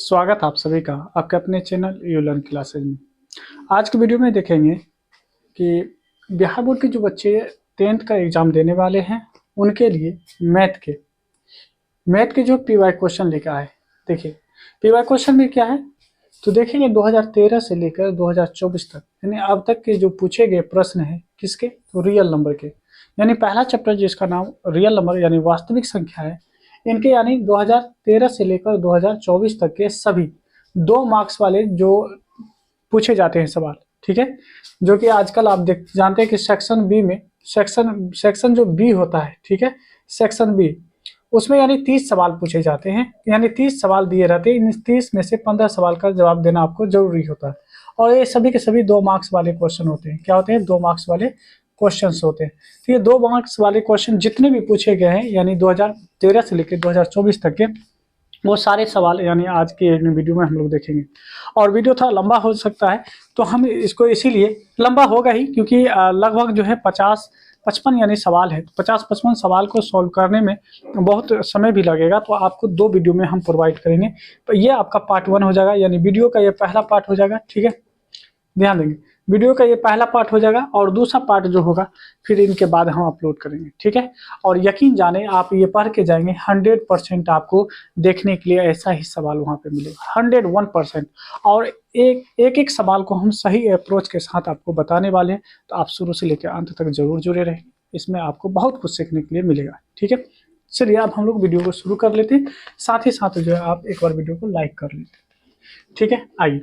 स्वागत आप सभी का आपके अपने चैनल यू लर्न क्लासेज में। आज की वीडियो में देखेंगे कि बिहार बोर्ड के जो बच्चे 10th का एग्ज़ाम देने वाले हैं उनके लिए मैथ के जो पीवाई क्वेश्चन लेकर आए। देखिए पीवाई क्वेश्चन में क्या है तो देखेंगे 2013 से लेकर 2024 तक यानी अब तक के जो पूछे गए प्रश्न हैं किसके, तो रियल नंबर के। यानी पहला चैप्टर जिसका नाम रियल नंबर यानी वास्तविक संख्या है, इनके यानी 2013 से लेकर 2024 तक के सभी 2 मार्क्स वाले जो पूछे जाते हैं सवाल, ठीक है। जो कि आजकल आप जानते हैं कि सेक्शन बी में सेक्शन जो बी होता है, ठीक है, सेक्शन बी उसमें यानी 30 सवाल पूछे जाते हैं, यानी 30 सवाल दिए रहते हैं। इन 30 में से 15 सवाल का जवाब देना आपको जरूरी होता है और ये सभी के सभी 2 मार्क्स वाले क्वेश्चन होते हैं। क्या होते हैं? 2 मार्क्स वाले क्वेश्चंस होते हैं। तो ये 2 मार्क्स वाले क्वेश्चन जितने भी पूछे गए हैं यानी 2013 से लेकर 2024 तक के, वो सारे सवाल यानी आज के वीडियो में हम लोग देखेंगे। और वीडियो थोड़ा लंबा हो सकता है तो हम इसको इसीलिए लंबा होगा ही क्योंकि लगभग जो है 50-55 यानी सवाल है। 50-55 सवाल को सॉल्व करने में बहुत समय भी लगेगा, तो आपको 2 वीडियो में हम प्रोवाइड करेंगे। तो ये आपका पार्ट 1 हो जाएगा, यानी वीडियो का ये पहला पार्ट हो जाएगा, ठीक है। ध्यान देंगे, वीडियो का ये पहला पार्ट हो जाएगा और दूसरा पार्ट जो होगा फिर इनके बाद हम अपलोड करेंगे, ठीक है। और यकीन जाने आप ये पढ़ के जाएंगे 100% आपको देखने के लिए ऐसा ही सवाल वहाँ पे मिलेगा, 101%। और एक सवाल को हम सही अप्रोच के साथ आपको बताने वाले हैं, तो आप शुरू से लेकर अंत तक जरूर जुड़े रहेंगे। इसमें आपको बहुत कुछ सीखने के लिए मिलेगा, ठीक है। चलिए अब हम लोग वीडियो को शुरू कर लेते हैं। साथ ही साथ जो है आप एक बार वीडियो को लाइक कर लेते हैं, ठीक है। आइए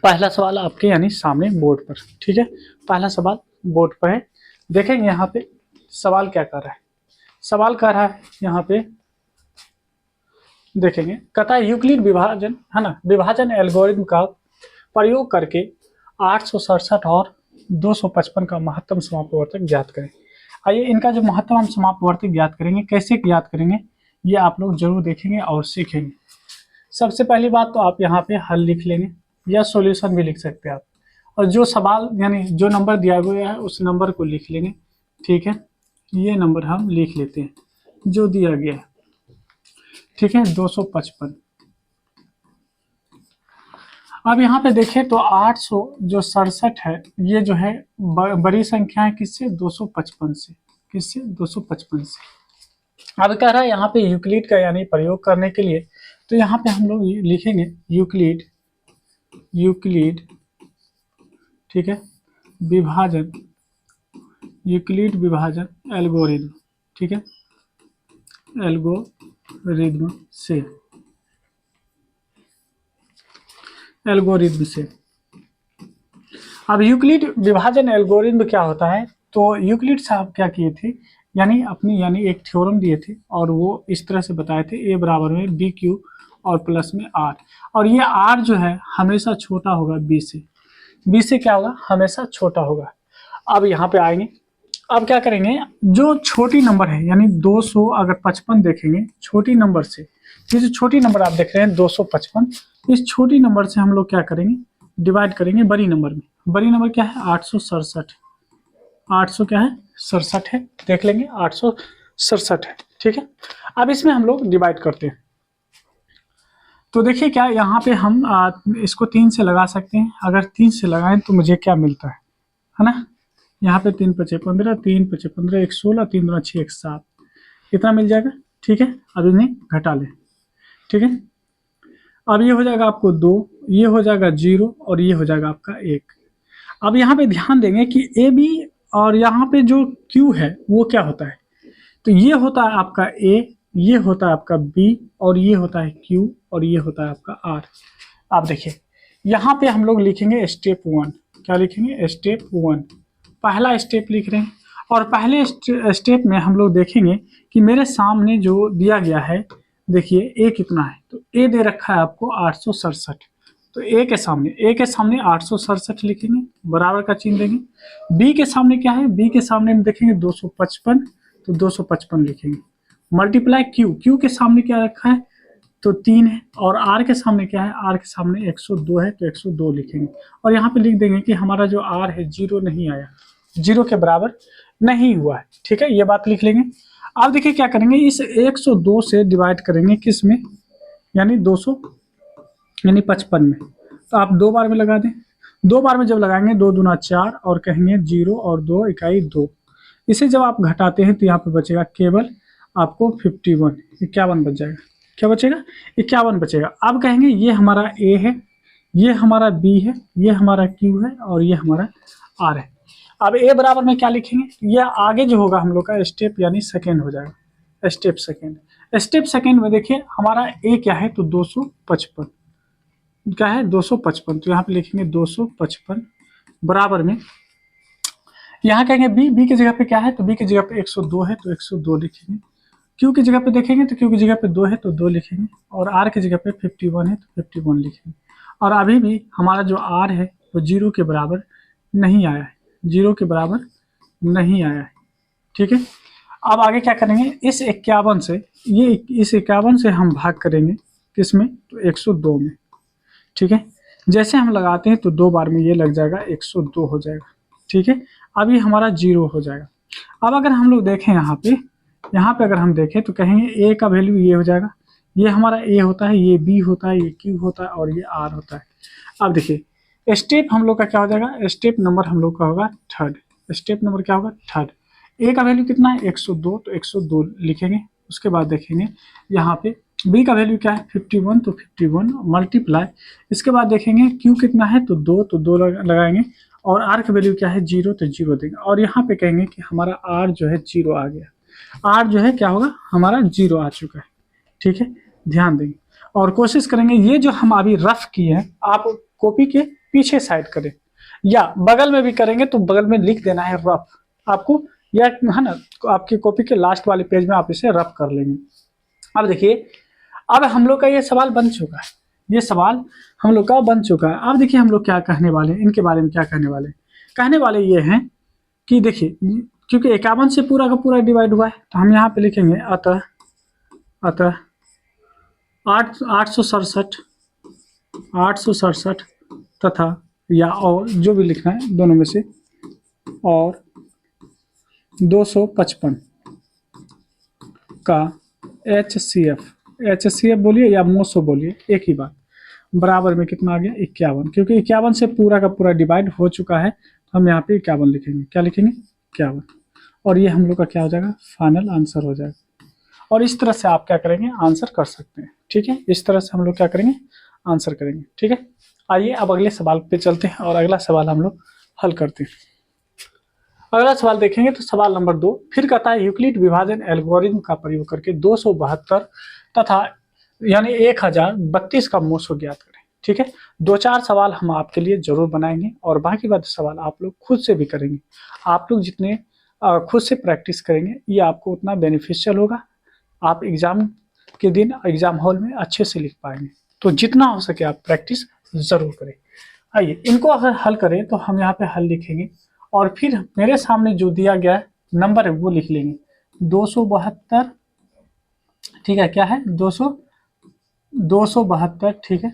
पहला सवाल आपके यानी सामने बोर्ड पर, ठीक है। पहला सवाल बोर्ड पर है, देखेंगे यहाँ पे सवाल क्या कर रहा है। सवाल कर रहा है यहाँ पे देखेंगे, कहता है यूक्लिड विभाजन है ना, विभाजन एल्गोरिथम का प्रयोग करके 867 और 255 का महत्तम समापवर्तक ज्ञात करें। आइए इनका जो महत्तम समापवर्तक ज्ञात करेंगे, कैसे ज्ञात करेंगे ये आप लोग जरूर देखेंगे और सीखेंगे। सबसे पहली बात तो आप यहाँ पे हल लिख लेंगे या सॉल्यूशन भी लिख सकते हैं आप, और जो सवाल यानी जो नंबर दिया हुआ है उस नंबर को लिख लेंगे, ठीक है। ये नंबर हम लिख लेते हैं जो दिया गया है, ठीक है, 255। अब यहाँ पे देखें तो 867 है, ये जो है बड़ी संख्या है किससे? 255 से। किससे? 255 से। अब कह रहा है यहाँ पे यूक्लिड का यानी प्रयोग करने के लिए, तो यहाँ पे हम लोग लिखेंगे यूक्लिड, ठीक है, यूक्लिड विभाजन एल्गोरिथम, ठीक है, एल्गोरिथम से। अब यूक्लिड विभाजन एल्गोरिथम क्या होता है, तो यूक्लिड साहब क्या किए थे यानी एक थ्योरम दिए थे और वो इस तरह से बताए थे, ए बराबर में बी क्यू और प्लस में आर, और ये आर जो है हमेशा छोटा होगा बी से क्या होगा? हमेशा छोटा होगा। अब यहाँ पे आएंगे, अब क्या करेंगे, जो छोटी नंबर है यानी 200 अगर 55 देखेंगे छोटी नंबर से, ये जो छोटी नंबर आप देख रहे हैं 255, इस छोटी नंबर से हम लोग क्या करेंगे? डिवाइड करेंगे बड़ी नंबर में। बड़ी नंबर क्या है? 867। 800 क्या है? 67 है, देख लेंगे 867 है, ठीक है। अब इसमें हम लोग डिवाइड करते हैं, तो देखिए क्या यहाँ पे हम इसको 3 से लगा सकते हैं। अगर 3 से लगाएं तो मुझे क्या मिलता है ना, यहाँ पे 3 × 5 = 15, 3 × 5 = 15, 1 16, 3 × 6 = 7, इतना मिल जाएगा, ठीक है। अब इन्हें घटा लें, ठीक है। अब ये हो जाएगा आपको 2, ये हो जाएगा 0 और ये हो जाएगा आपका 1। अब यहाँ पे ध्यान देंगे कि ए बी और यहाँ पे जो क्यू है वो क्या होता है, तो ये होता है आपका ए, ये होता है आपका बी और ये होता है क्यू और ये होता है आपका आर। आप देखिए यहाँ पे हम लोग लिखेंगे स्टेप 1। क्या लिखेंगे? स्टेप 1, पहला स्टेप लिख रहे हैं। और पहले स्टेप में हम लोग देखेंगे कि मेरे सामने जो दिया गया है, देखिए ए कितना है, तो ए दे रखा है आपको 867, तो ए के सामने 867 लिखेंगे, बराबर का चिन्ह देंगे। बी के सामने क्या है? बी के सामने में देखेंगे 255, तो 255 लिखेंगे। मल्टीप्लाई क्यू के सामने क्या रखा है, तो 3 है। और आर के सामने क्या है? आर के सामने 102 है, तो 102 लिखेंगे। और यहाँ पे लिख देंगे कि हमारा जो आर है 0 नहीं आया, 0 के बराबर नहीं हुआ है, ठीक है, ये बात लिख लेंगे। अब देखिए क्या करेंगे, इस 102 से डिवाइड करेंगे किस में, यानी 200 यानी 55 में, तो आप 2 बार में लगा दें। 2 बार में जब लगाएंगे 2 दूना 4 और कहेंगे 0 और 2 इकाई 2। इसे जब आप घटाते हैं तो यहाँ पे बचेगा केवल आपको 51, 51 बच जाएगा। क्या बचेगा? 51 बचेगा। अब कहेंगे ये हमारा ए है, ये हमारा बी है, ये हमारा क्यू है और ये हमारा आर है। अब ए बराबर में क्या लिखेंगे? ये आगे जो होगा हम लोग का स्टेप यानी सेकेंड हो जाएगा, स्टेप सेकेंड। स्टेप सेकेंड में देखिए हमारा ए क्या है, तो 255 क्या है, 255। तो यहाँ पे लिखेंगे 255 बराबर में, यहाँ कहेंगे बी, बी की जगह पे क्या है, तो बी की जगह पे 102 है तो 102 लिखेंगे। क्यू की जगह पे देखेंगे तो क्यू की जगह पे 2 है तो 2 लिखेंगे, और आर की जगह पे 51 है तो 51 लिखेंगे। और अभी भी हमारा जो आर है वो 0 के बराबर नहीं आया है, 0 के बराबर नहीं आया है। ठीक है, अब आगे क्या करेंगे, इस 51 से, ये इस 51 से हम भाग करेंगे किसमें, तो 102 में। ठीक है, जैसे हम लगाते हैं तो 2 बार में ये लग जाएगा, 102 हो जाएगा। ठीक है, अब ये हमारा 0 हो जाएगा। अब अगर हम लोग देखें यहाँ पे अगर हम देखें तो कहेंगे ए का वैल्यू ये हो जाएगा, ये हमारा ए होता है, ये बी होता है, ये क्यू होता है और ये आर होता है। अब देखिए स्टेप हम लोग का क्या हो जाएगा, स्टेप नंबर हम लोग का होगा थर्ड। स्टेप नंबर क्या होगा, थर्ड। ए का वैल्यू कितना है, 102, तो 102 लिखेंगे। उसके बाद देखेंगे यहाँ पे बी का वैल्यू क्या है, 51, तो 51 मल्टीप्लाई। इसके बाद देखेंगे क्यू कितना है, तो 2, तो 2 लगाएंगे। और आर का वैल्यू क्या है, 0, तो 0 देंगे। और यहाँ पे कहेंगे कि हमारा आर जो है 0 आ गया, आर जो है क्या होगा, हमारा 0 आ चुका है। ठीक है, ध्यान देंगे और कोशिश करेंगे ये जो हम अभी रफ किए हैं आप कॉपी के पीछे साइड करें, या बगल में भी करेंगे तो बगल में लिख देना है रफ आपको, या है ना, आपकी कॉपी के लास्ट वाले पेज में आप इसे रफ कर लेंगे। अब देखिए, अब हम लोग का ये सवाल बन चुका है, ये सवाल हम लोग का बन चुका है। अब देखिए हम लोग क्या कहने वाले हैं, इनके बारे में क्या कहने वाले हैं। कहने वाले ये हैं कि देखिए, क्योंकि 51 से पूरा का पूरा डिवाइड हुआ है तो हम यहाँ पे लिखेंगे अतः 867 तथा, या और जो भी लिखना है दोनों में से, और 255 का HCF बोलिए या मोसो बोलिए, एक ही बात, बराबर में कितना आ गया, 51। क्योंकि 51 से पूरा का पूरा डिवाइड हो चुका है तो हम यहाँ पे 51 लिखेंगे। क्या लिखेंगे, 51। और ये हम लोग का क्या हो जाएगा, फाइनल आंसर हो जाएगा। और इस तरह से आप क्या करेंगे, आंसर कर सकते हैं। ठीक है, इस तरह से हम लोग क्या करेंगे, आंसर करेंगे। ठीक है, आइए अब अगले सवाल पे चलते हैं और अगला सवाल हम लोग हल करते हैं। अगला सवाल देखेंगे तो सवाल नंबर 2 फिर कहता है यूक्लिड विभाजन एल्गोरिथम का प्रयोग करके 272 तथा यानी 1032 का मोसो ज्ञात करें। ठीक है, 2-4 सवाल हम आपके लिए जरूर बनाएंगे और बाकी बात सवाल आप लोग खुद से भी करेंगे। आप लोग जितने खुद से प्रैक्टिस करेंगे ये आपको उतना बेनिफिशियल होगा, आप एग्जाम के दिन एग्जाम हॉल में अच्छे से लिख पाएंगे। तो जितना हो सके आप प्रैक्टिस जरूर करें। आइए इनको अगर हल करें तो हम यहाँ पे हल लिखेंगे और फिर मेरे सामने जो दिया गया नंबर है वो लिख लेंगे, 272। ठीक है, क्या है, 272। ठीक है,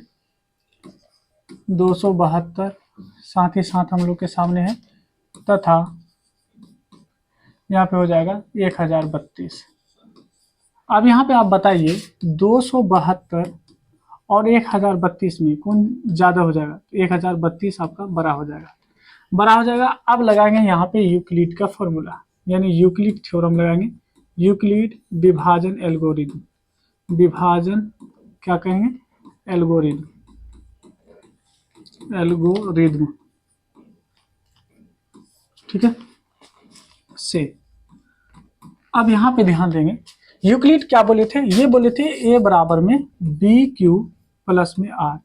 272 साथ ही साथ हम लोग के सामने है तथा यहाँ पे हो जाएगा 1032। अब यहाँ पे आप बताइए 272 और 1032 में कौन ज़्यादा हो जाएगा, 1032 आपका बड़ा हो जाएगा, बड़ा हो जाएगा। अब लगाएंगे यहाँ पे यूक्लिड का फॉर्मूला, यानी यूक्लिड थ्योरम लगाएंगे, यूक्लिड विभाजन एल्गोरिथम, विभाजन क्या कहेंगे, एल्गोरिथम, एल्गोरिथम। ठीक है, से अब यहाँ पे ध्यान देंगे, यूक्लिड क्या बोले थे, ये बोले थे ए बराबर में बी क्यू प्लस में आर,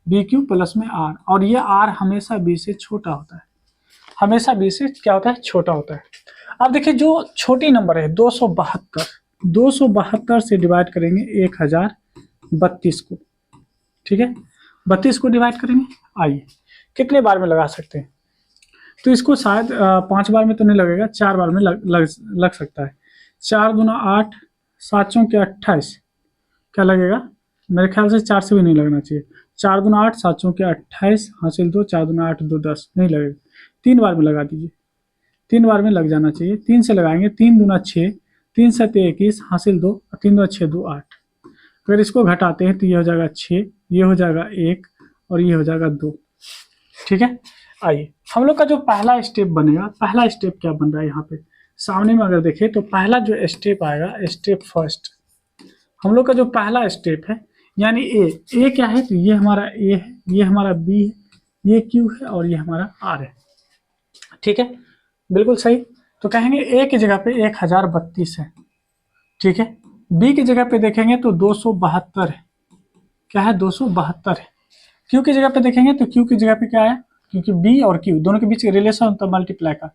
बी क्यू प्लस में आर, और ये आर हमेशा बी से छोटा होता है, हमेशा बी से क्या होता है, छोटा होता है। अब देखिए जो छोटी नंबर है 272 से डिवाइड करेंगे 1032 को। ठीक है, 32 को डिवाइड करेंगे। आइए कितने बार में लगा सकते हैं, तो इसको शायद 5 बार में तो नहीं लगेगा, 4 बार में लग सकता है। 4 दूना 8, 7 चौके 28, क्या लगेगा, मेरे ख्याल से 4 से भी नहीं लगना चाहिए। 4 दूना 8, 7 चौके 28 हासिल 2, 4 दूना 8, 2 10, नहीं लगेगा। 3 बार में लगा दीजिए, 3 बार में लग जाना चाहिए। 3 से लगाएंगे, 3 दूना 6, 3 7 21 हासिल 2, 3 दूना 6 2 8। अगर इसको घटाते हैं तो ये हो जाएगा 6, ये हो जाएगा 1 और ये हो जाएगा 2। ठीक है, आइए हम लोग का जो पहला स्टेप बनेगा, पहला स्टेप क्या बन रहा है यहाँ पे सामने में अगर देखें तो पहला जो स्टेप आएगा, स्टेप फर्स्ट, हम लोग का जो पहला स्टेप है यानी ए क्या है, तो ये हमारा ए है, ये हमारा बी है, ये क्यू है और ये हमारा आर है। ठीक है, बिल्कुल सही। तो कहेंगे ए की जगह पे 1032 है। ठीक है, बी की जगह पे देखेंगे तो 272 है। क्या है, 272 है। क्यू की जगह पे देखेंगे तो क्यू की जगह पे क्या है, क्योंकि बी और क्यू दोनों के बीच रिलेशन होता है मल्टीप्लाई का,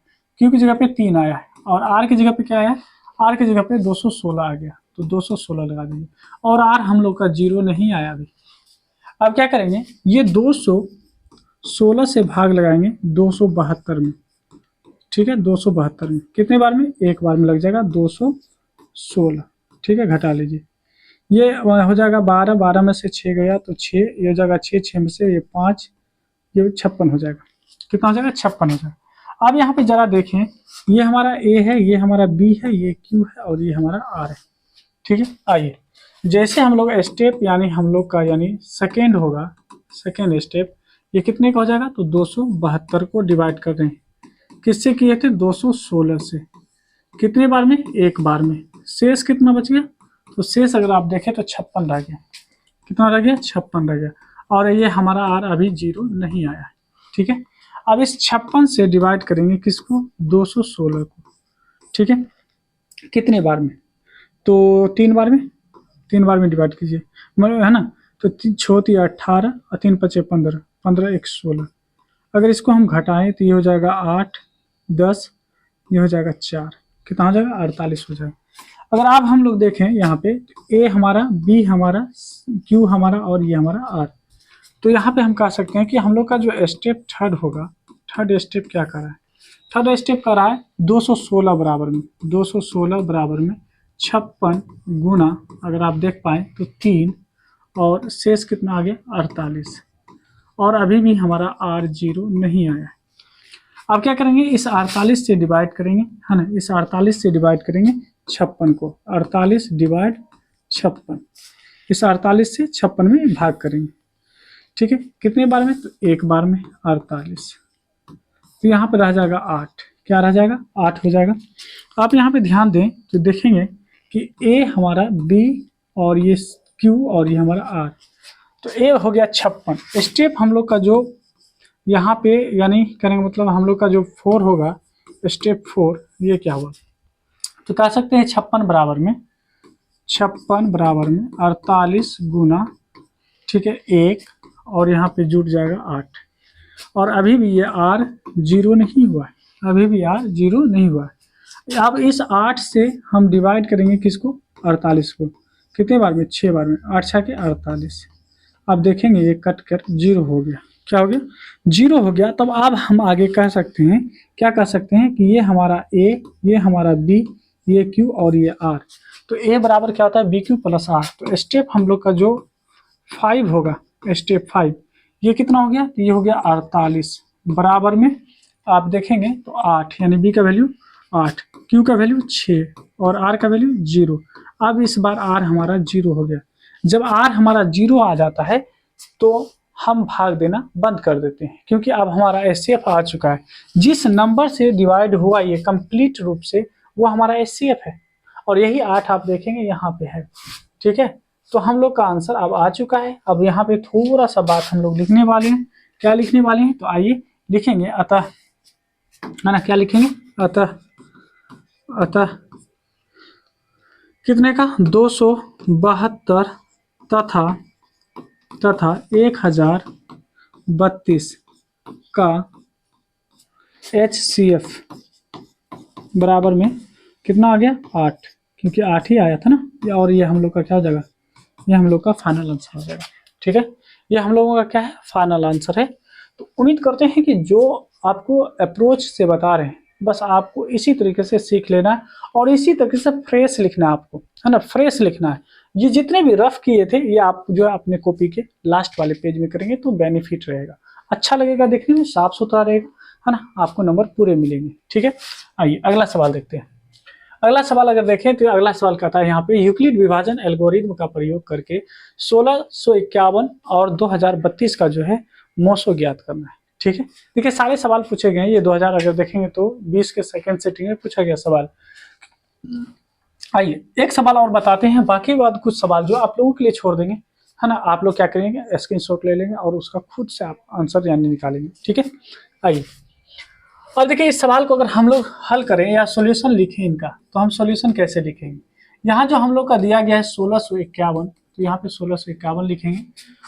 क्यू की जगह पे 3 आया है और आर की जगह पे क्या आया, आर की जगह पे 216 आ गया, तो 216 लगा देंगे और आर हम लोग का 0 नहीं आया अभी। अब क्या करेंगे, ये 216 से भाग लगाएंगे 272 में। ठीक है, 272 में कितने बार में, एक बार में लग जाएगा 216। ठीक है, घटा लीजिए, ये हो जाएगा 12, 12 में से 6 गया तो 6, ये हो जाएगा 6, 6 में से ये 5, ये 56 हो जाएगा। कितना हो जाएगा, 56 हो जाएगा। अब यहाँ पे जरा देखें, ये हमारा ए है, ये हमारा बी है, ये क्यू है और ये हमारा आर है। ठीक है, आइए जैसे हम लोग स्टेप यानी हम लोग का यानी सेकेंड होगा, सेकेंड स्टेप ये कितने का हो जाएगा, तो 272 को डिवाइड कर रहे हैं, किससे किए थे, 216 से। कितने बार में, एक बार में। शेष कितना बच गया, तो शेष अगर आप देखें तो 56 रह गया। कितना रह गया, 56 रह गया। और ये हमारा आर अभी 0 नहीं आया है। ठीक है, अब इस 56 से डिवाइड करेंगे किसको, 216 को। ठीक है, कितने बार में, तो 3 बार में, 3 बार में डिवाइड कीजिए, मतलब है ना, तो 6 18 और 3 5 15, 15 1 16। अगर इसको हम घटाएं तो ये हो जाएगा 8 10, ये हो जाएगा 4, कितना हो जाएगा, 48 हो जाएगा। अगर आप हम लोग देखें यहाँ पे, ए हमारा, बी हमारा, क्यू हमारा और ये हमारा आर, तो यहाँ पे हम कह सकते हैं कि हम लोग का जो स्टेप थर्ड होगा, थर्ड स्टेप क्या कर रहा है, थर्ड स्टेप कर रहा है 216 बराबर में, 216 बराबर में 56 गुना, अगर आप देख पाए तो 3 और शेष कितना आ गया, 48, और अभी भी हमारा आर 0 नहीं आया है। अब क्या करेंगे, इस 48 से डिवाइड करेंगे, है ना, इस 48 से डिवाइड करेंगे 56 को, 48 डिवाइड 56, इस 48 से 56 में भाग करेंगे। ठीक है, कितने बार में, तो एक बार में 48, तो यहाँ पे रह जाएगा 8, क्या रह जाएगा, 8 हो जाएगा। आप यहाँ पे ध्यान दें तो देखेंगे कि ए हमारा, बी और ये क्यू और ये हमारा आर, तो ए हो गया 56। स्टेप हम लोग का जो यहाँ पे यानी करेंगे, मतलब हम लोग का जो 4 होगा, स्टेप 4, ये क्या हुआ, तो कह सकते हैं 56 बराबर में, 56 बराबर में 48 गुना, ठीक है, 1 और यहाँ पे जुट जाएगा 8, और अभी भी ये आर 0 नहीं हुआ है, अभी भी आर 0 नहीं हुआ है। अब इस 8 से हम डिवाइड करेंगे किसको, 48 को, कितने बार में, 6 बार में, 8 6 के 48। अब देखेंगे ये कट कर 0 हो गया, क्या हो गया, 0 हो गया। तब अब हम आगे कह सकते हैं, क्या कह सकते हैं कि ये हमारा ए, ये हमारा बी, ये क्यू और ये आर, तो ए बराबर क्या होता है, बी क्यू प्लस आर। तो स्टेप हम लोग का जो 5 होगा, स्टेप 5, ये कितना हो गया, तो ये हो गया 48 बराबर में, आप देखेंगे तो 8, यानी बी का वैल्यू 8, क्यू का वैल्यू 6 और आर का वैल्यू 0। अब इस बार आर हमारा 0 हो गया। जब आर हमारा 0 आ जाता है तो हम भाग देना बंद कर देते हैं, क्योंकि अब हमारा एचसीएफ आ चुका है। जिस नंबर से डिवाइड हुआ ये कंप्लीट रूप से, वो हमारा एचसीएफ है, और यही 8 आप देखेंगे यहाँ पे है। ठीक है, तो हम लोग का आंसर अब आ चुका है। अब यहाँ पे थोड़ा सा बात हम लोग लिखने वाले हैं, क्या लिखने वाले हैं, तो आइए लिखेंगे, अतः, है ना, क्या लिखेंगे, अतः, अतः कितने का, 272 तथा 1032 का HCF बराबर में कितना आ गया, 8, क्योंकि 8 ही आया था ना, और ये हम लोग का क्या हो जाएगा, ये हम लोग का फाइनल आंसर हो जाएगा। ठीक है, ये हम लोगों का क्या है, फाइनल आंसर है। तो उम्मीद करते हैं कि जो आपको अप्रोच से बता रहे हैं, बस आपको इसी तरीके से सीख लेना है और इसी तरीके से फ्रेश लिखना है आपको, है ना, फ्रेश लिखना है। ये जितने भी रफ किए थे ये आप जो है अपने कॉपी के लास्ट वाले पेज में करेंगे तो बेनिफिट रहेगा, अच्छा लगेगा, देखने में साफ सुथरा रहेगा, है ना, आपको नंबर पूरे मिलेंगे। ठीक है, आइए अगला सवाल देखते हैं। अगला सवाल अगर देखें तो अगला सवाल कहता है यहाँ पे यूक्लिड विभाजन एल्गोरिथ्म का प्रयोग करके 1651 और 2032 का जो है मोसो ज्ञात करना है। ठीक है, देखिए सारे सवाल पूछे गए हैं, ये 2000 अगर देखेंगे तो 20 के सेकंड सेटिंग में पूछा गया सवाल। आइए एक सवाल और बताते हैं, बाकी बाद कुछ सवाल जो आप लोगों के लिए छोड़ देंगे, है ना। आप लोग क्या करेंगे, स्क्रीनशॉट ले लेंगे और उसका खुद से आप आंसर यानी निकालेंगे। ठीक है, आइए और देखिए इस सवाल को अगर हम लोग हल करें या सॉल्यूशन लिखें इनका, तो हम सॉल्यूशन कैसे लिखेंगे। यहाँ जो हम लोग का दिया गया है 1651, तो यहाँ पे 1651 लिखेंगे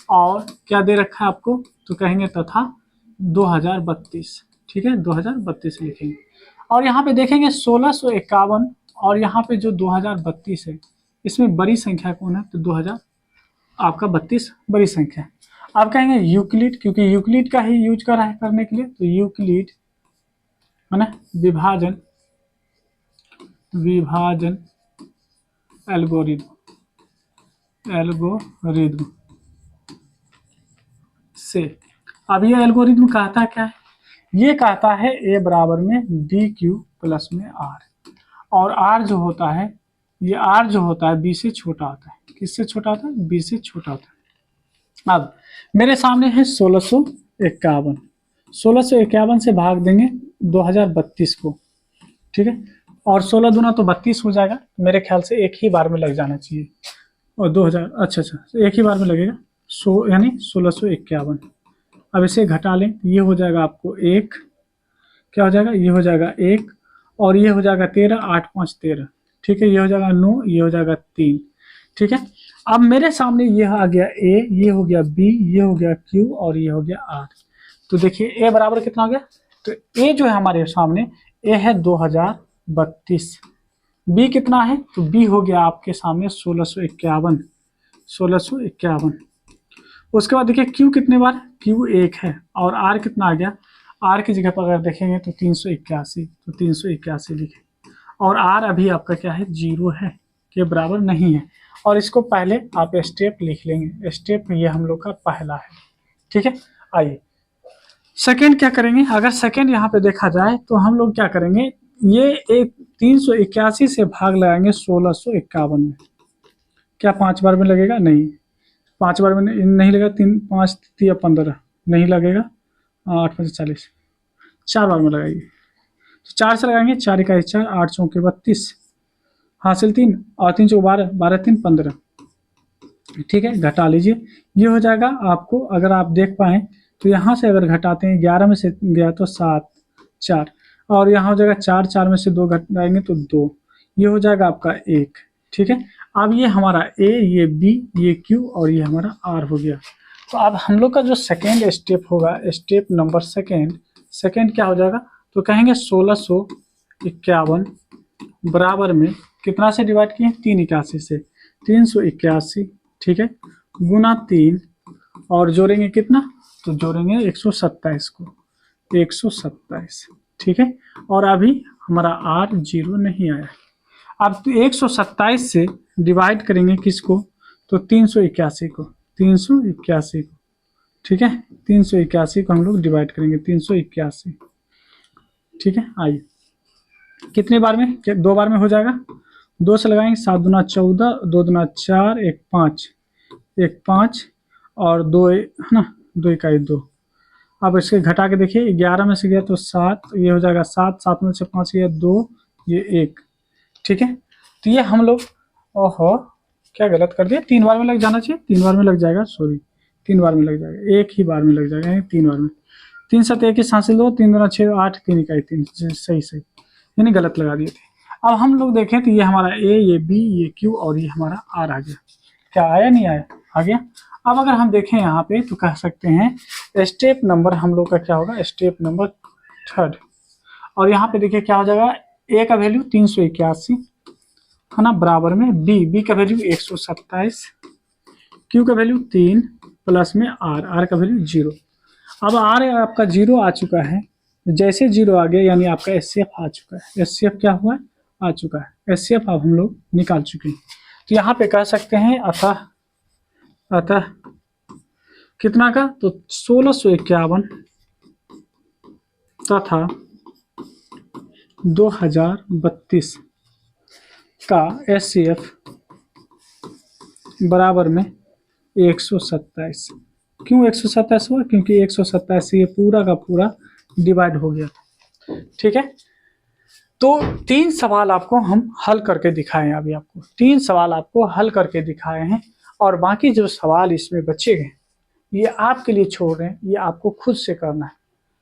और क्या दे रखा है आपको, तो कहेंगे तथा 2032। ठीक है, 2032 लिखेंगे और यहाँ पे देखेंगे 1651 और यहाँ पे जो 2032 है, इसमें बड़ी संख्या कौन है, तो 2000 आपका 32 बड़ी संख्या है। आप कहेंगे यूक्लिड, क्योंकि यूक्लिड का ही यूज कर रहा है करने के लिए, तो यूक्लिड है ना विभाजन एल्गोरिथम से। अब ये एल्गोरिथम कहता क्या है, ये कहता है ए बराबर में डी क्यू प्लस में आर, और आर जो होता है, ये आर जो होता है बी से छोटा होता है। किससे छोटा होता है, बी से छोटा होता है। अब मेरे सामने है 1651, 1651 से भाग देंगे 2032 को। ठीक है, और 16 दूना तो 32 हो जाएगा, मेरे ख्याल से एक ही बार में लग जाना चाहिए, और 2000 अच्छा एक ही बार में लगेगा, यानी 1651। अब इसे घटा लें, ये हो जाएगा आपको एक, क्या हो जाएगा, ये हो जाएगा एक, और ये हो जाएगा 13, 8 5 13। ठीक है, ये हो जाएगा 9, ये हो जाएगा 3। ठीक है, अब मेरे सामने ये आ गया ए, ये हो गया बी, ये हो गया क्यू और ये हो गया आर। तो देखिए ए बराबर कितना हो गया, तो ए जो है हमारे सामने ए है 2032, बी कितना है, तो बी हो गया आपके सामने 1651। उसके बाद देखिए क्यू कितने बार, क्यू एक है, और आर कितना आ गया, आर की जगह पर अगर देखेंगे तो 381, तो 381 लिखे, और आर अभी आपका क्या है, 0 है, के बराबर नहीं है। और इसको पहले आप स्टेप लिख लेंगे, स्टेप ये हम लोग का पहला है। ठीक है, आइए सेकेंड क्या करेंगे, अगर सेकेंड यहाँ पे देखा जाए तो हम लोग क्या करेंगे, ये एक 381 से भाग लगाएंगे 1651 में। क्या 5 बार में लगेगा, नहीं 5 बार में नहीं लगेगा, 3 5 3 15 नहीं लगेगा, 8 5 40, 4 बार में लगाइए, 4 से लगाएंगे, 4 इकाई 4, 8 चौके 32, हासिल 3 और 3 चौके 12, 12 3 15। ठीक है, घटा लीजिए, ये हो जाएगा आपको, अगर आप देख पाएँ तो यहाँ से अगर घटाते हैं 11 में से गया तो 7 4, और यहाँ हो जाएगा 4 4 में से 2 घटाएंगे तो 2, ये हो जाएगा आपका 1। ठीक है, अब ये हमारा ए, ये बी, ये क्यू और ये हमारा आर हो गया। तो अब हम लोग का जो सेकेंड स्टेप होगा, स्टेप नंबर सेकेंड क्या हो जाएगा, तो कहेंगे 1651 बराबर में कितना से डिवाइड किए, 381 से, 381। ठीक है, गुना 3 और जोड़ेंगे कितना, तो जोड़ेंगे 127 को, 127। ठीक है, और अभी हमारा आर 0 नहीं आया। अब तो 127 से डिवाइड करेंगे किसको, तो 381 को, 381 को। ठीक है, 381 को हम लोग डिवाइड करेंगे, 381। ठीक है, आइए कितने बार में, 2 बार में हो जाएगा, 2 से लगाएंगे, 7 दूना 14, 2 दूना 4, 1 5, 1 5 और 2 है ना, 2 इकाई 2। अब इसके घटा के देखिए, 11 में से गया तो 7, ये हो जाएगा 7, 7 में से 5 गया 2, ये 1। ठीक है, तो ये हम लोग, ओहो क्या गलत कर दिया, 3 बार में लग जाना चाहिए, 3 बार में लग जाएगा, सॉरी 3 बार में लग जाएगा, एक ही बार में लग जाएगा, 3 बार में, 3 7 1 हासिल 2, 3 दूना 6 8, 3 इकाई 3, सही यानी गलत लगा दिए थे। अब हम लोग देखें तो ये हमारा ए, ये बी, ये क्यू और ये हमारा आर आ गया। क्या आया, नहीं आया, आ गया। अब अगर हम देखें यहाँ पे तो कह सकते हैं स्टेप नंबर हम लोग का क्या होगा, स्टेप नंबर 3। और यहाँ पे देखिए क्या हो जाएगा, ए का वैल्यू 381 है ना, बराबर में बी का वैल्यू 127, क्यू का वैल्यू 3 प्लस में आर का वैल्यू 0। अब आर आपका 0 आ चुका है, जैसे 0 आ गया यानी आपका एचसीएफ आ चुका है, एचसीएफ क्या हुआ है, आ चुका है, एचसीएफ अब हम लोग निकाल चुके हैं। तो यहाँ पे कह सकते हैं अतः कितना का, तो 1651 तथा 2032 का HCF बराबर में 127। क्यों 127 हुआ? क्योंकि 127 ये पूरा का पूरा डिवाइड हो गया था। ठीक है, तो 3 सवाल आपको हम हल करके दिखाए हैं। अभी आपको 3 सवाल आपको हल करके दिखाए हैं, और बाकी जो सवाल इसमें बचे हैं ये आपके लिए छोड़ रहे हैं, ये आपको खुद से करना है।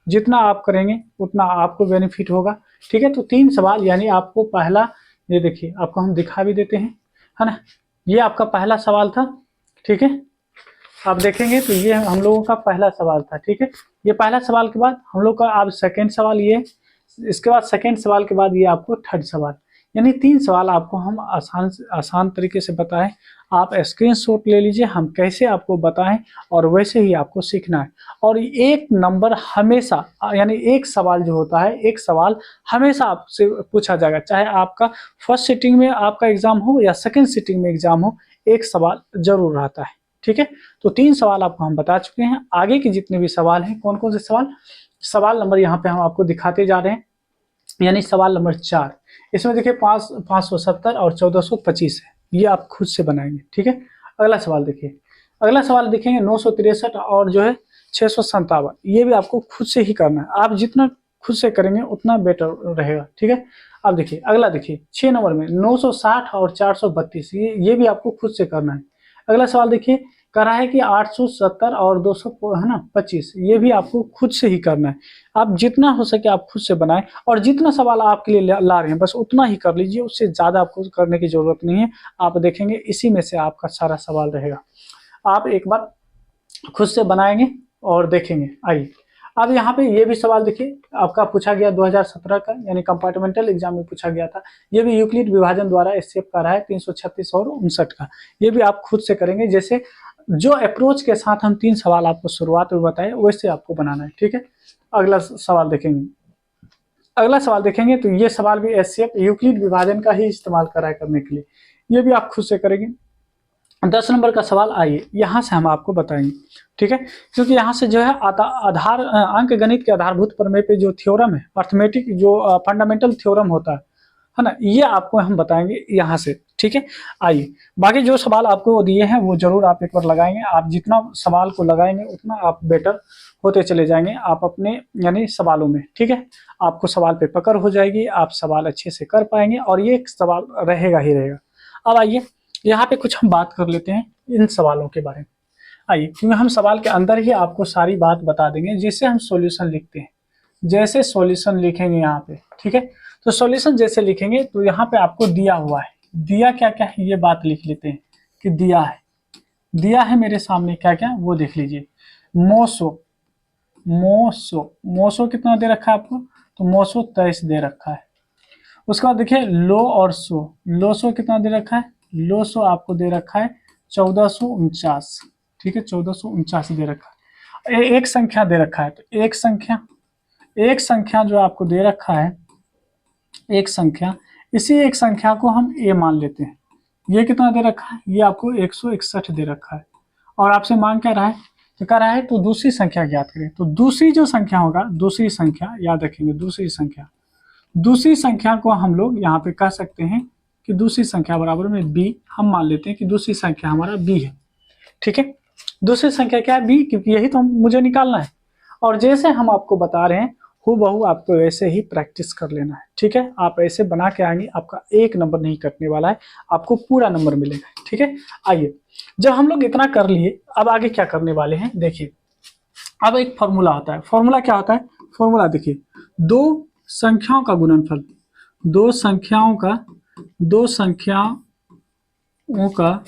जितना आप करेंगे उतना आपको बेनिफिट होगा। ठीक है, तो 3 सवाल, यानी आपको पहला, ये देखिए आपको हम दिखा भी देते हैं, है ना। ये आपका पहला सवाल था। ठीक है, आप देखेंगे तो ये हम लोगों का पहला सवाल था। ठीक है, ये पहला सवाल के बाद हम लोग का अब सेकेंड सवाल ये, इसके बाद सेकेंड सवाल के बाद ये आपको थर्ड सवाल, यानी 3 सवाल आपको हम आसान तरीके से बताएं। आप स्क्रीनशॉट ले लीजिए, हम कैसे आपको बताएं और वैसे ही आपको सीखना है। और एक नंबर हमेशा, यानी एक सवाल जो होता है, एक सवाल हमेशा आपसे पूछा जाएगा, चाहे आपका फर्स्ट सिटिंग में आपका एग्जाम हो या सेकेंड सिटिंग में एग्जाम हो, एक सवाल जरूर रहता है। ठीक है, तो 3 सवाल आपको हम बता चुके हैं। आगे के जितने भी सवाल हैं, कौन कौन से सवाल, सवाल नंबर यहाँ पे हम आपको दिखाते जा रहे हैं, यानी सवाल नंबर 4, इसमें देखिए 570 और 1425 है, ये आप खुद से बनाएंगे। ठीक है, अगला सवाल देखिए, अगला सवाल देखेंगे 963 और जो है 657, ये भी आपको खुद से ही करना है। आप जितना खुद से करेंगे उतना बेटर रहेगा। ठीक है, अब देखिए अगला, देखिए 6 नंबर में 960 और 432, ये भी आपको खुद से करना है। अगला सवाल देखिए, करा है कि 870 और 200 है ना 25, ये भी आपको खुद से ही करना है। आप जितना हो सके आप खुद से बनाएं, और जितना सवाल आपके लिए ला रहे हैं बस उतना ही कर लीजिए, उससे ज़्यादा आपको करने की ज़रूरत नहीं है। आप देखेंगे इसी में से आपका सारा सवाल रहेगा। आप एक बार खुद से बनाएंगे और देखेंगे। आइए अब यहाँ पे ये भी सवाल देखिए, आपका पूछा गया 2017 का, यानी कंपार्टमेंटल एग्जाम में पूछा गया था। ये भी यूक्लिड विभाजन द्वारा एचसीएफ का रहा है 336 और 59 का। ये भी आप खुद से करेंगे, जैसे जो अप्रोच के साथ हम 3 सवाल आपको शुरुआत में बताए वैसे आपको बनाना है। ठीक है, अगला सवाल देखेंगे, अगला सवाल देखेंगे तो ये सवाल भी एचसीएफ यूक्लिड विभाजन का ही इस्तेमाल करा है करने के लिए, ये भी आप खुद से करेंगे। 10 नंबर का सवाल, आइए यहाँ से हम आपको बताएंगे। ठीक है, क्योंकि यहाँ से जो है आधार अंक गणित के आधारभूत प्रमेय पे जो थ्योरम है, अर्थमेटिक जो फंडामेंटल थ्योरम होता है ना, ये आपको हम बताएंगे यहाँ से। ठीक है, आइए बाकी जो सवाल आपको दिए हैं वो जरूर आप एक बार लगाएंगे। आप जितना सवाल को लगाएंगे उतना आप बेटर होते चले जाएंगे आप अपने यानी सवालों में। ठीक है, आपको सवाल पे पकड़ हो जाएगी, आप सवाल अच्छे से कर पाएंगे, और ये एक सवाल रहेगा ही रहेगा। अब आइए यहाँ पे कुछ हम बात कर लेते हैं इन सवालों के बारे में। आइए, क्योंकि हम सवाल के अंदर ही आपको सारी बात बता देंगे, जिससे हम सॉल्यूशन लिखते हैं। जैसे सॉल्यूशन लिखेंगे यहाँ पे, ठीक है, तो सॉल्यूशन जैसे लिखेंगे तो यहाँ पे आपको दिया हुआ है, दिया क्या क्या है ये बात लिख लेते हैं कि दिया है, दिया है मेरे सामने क्या क्या वो देख लीजिए। मोसो, मोसो, मोसो कितना दे रखा है आपको, तो मोसो 23 दे रखा है। उसके बाद देखिए लो और सो, लो सो कितना दे रखा है, लो सो आपको दे रखा है 1449। ठीक है, 1449 दे रखा है। एक संख्या दे रखा है, तो एक संख्या जो आपको दे रखा है, एक संख्या, इसी एक संख्या को हम ए मान लेते हैं। ये कितना दे रखा है, ये आपको 161 दे रखा है, और आपसे मांग क्या रहा है, तो कह रहा है तो दूसरी संख्या ज्ञात करें। तो दूसरी जो संख्या होगा, दूसरी संख्या याद रखेंगे, दूसरी संख्या को हम लोग यहाँ पे कह सकते हैं कि दूसरी संख्या बराबर में बी, हम मान लेते हैं कि दूसरी संख्या हमारा बी है। ठीक है, दूसरी संख्या क्या है, बी, क्योंकि यही तो मुझे निकालना है। और जैसे हम आपको बता रहे हैं हूबहू आपको ऐसे ही प्रैक्टिस कर लेना है। ठीक है, आप ऐसे बना के आएंगे, आपका एक नंबर नहीं कटने वाला है, आपको पूरा नंबर मिलेगा। ठीक है, आइए जब हम लोग इतना कर लिए, अब आगे क्या करने वाले हैं देखिए। अब एक फॉर्मूला होता है, फॉर्मूला क्या होता है, फॉर्मूला देखिए, दो संख्याओं का गुणनफल, दो संख्याओं का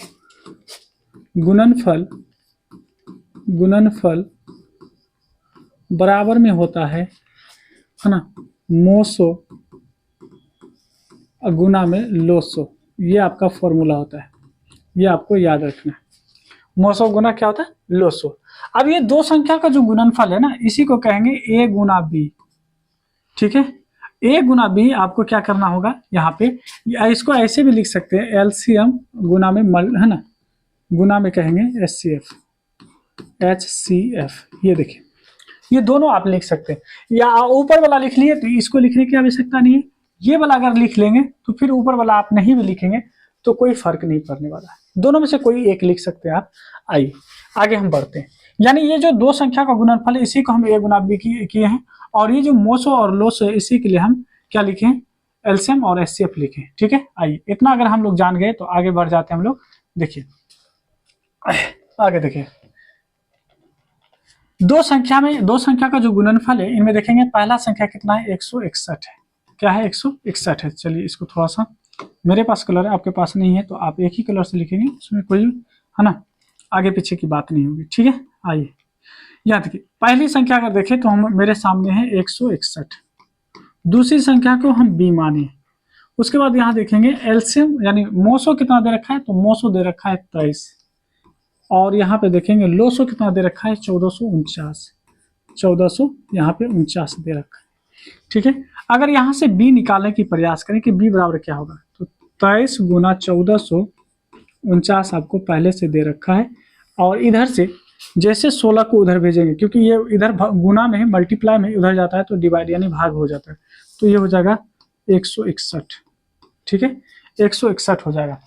गुणनफल बराबर में होता है ना, मोसो गुना में लोसो। ये आपका फॉर्मूला होता है, ये आपको याद रखना है। मोसो गुना क्या होता है, लोसो। अब ये दो संख्या का जो गुणनफल है ना, इसी को कहेंगे ए गुना बी। ठीक है, ए गुना बी आपको क्या करना होगा यहाँ पे, इसको ऐसे भी लिख सकते हैं, एलसीएम गुना में है ना, गुना में कहेंगे HCF। ये देखिए, ये दोनों आप लिख सकते हैं, या ऊपर वाला लिख लिए तो इसको लिखने की आवश्यकता नहीं है, ये वाला अगर लिख लेंगे तो फिर ऊपर वाला आप नहीं भी लिखेंगे तो कोई फर्क नहीं पड़ने वाला है, दोनों में से कोई एक लिख सकते हैं आप। आइए आगे हम बढ़ते हैं। यानी ये जो दो संख्या का गुणनफल है इसी को हम ए गुना बी किए हैं, और ये जो मोसो और लोसो है इसी के लिए हम क्या लिखे हैं, एलसीएम और एचसीएफ लिखे। ठीक है, आइए इतना अगर हम लोग जान गए तो आगे बढ़ जाते हैं हम लोग। देखिए आगे देखिए, दो संख्या का जो गुणनफल है इनमें देखेंगे पहला संख्या कितना है, 161 है। क्या है, 161 है। चलिए इसको थोड़ा सा, मेरे पास कलर है आपके पास नहीं है तो आप एक ही कलर से लिखेंगे, उसमें कोई है ना आगे पीछे की बात नहीं होगी। ठीक है, आइए याद देखिए, पहली संख्या अगर देखें तो हम मेरे सामने है 161, दूसरी संख्या को हम बी माने। उसके बाद यहाँ देखेंगे एलसीएम यानी मोसो कितना दे रखा है, तो मोसो दे रखा है 23, और यहाँ पे देखेंगे लोसो कितना दे रखा है, 1449, 1400 यहाँ पे 49 दे रखा है। ठीक है, अगर यहाँ से बी निकालने की प्रयास करें कि बी बराबर क्या होगा, तो 23 गुना 1449 आपको पहले से दे रखा है, और इधर से जैसे 16 को उधर भेजेंगे, क्योंकि ये इधर गुना में मल्टीप्लाई में उधर जाता है तो डिवाइड यानी भाग हो जाता है, तो ये हो जाएगा 161। ठीक है, 161 हो जाएगा।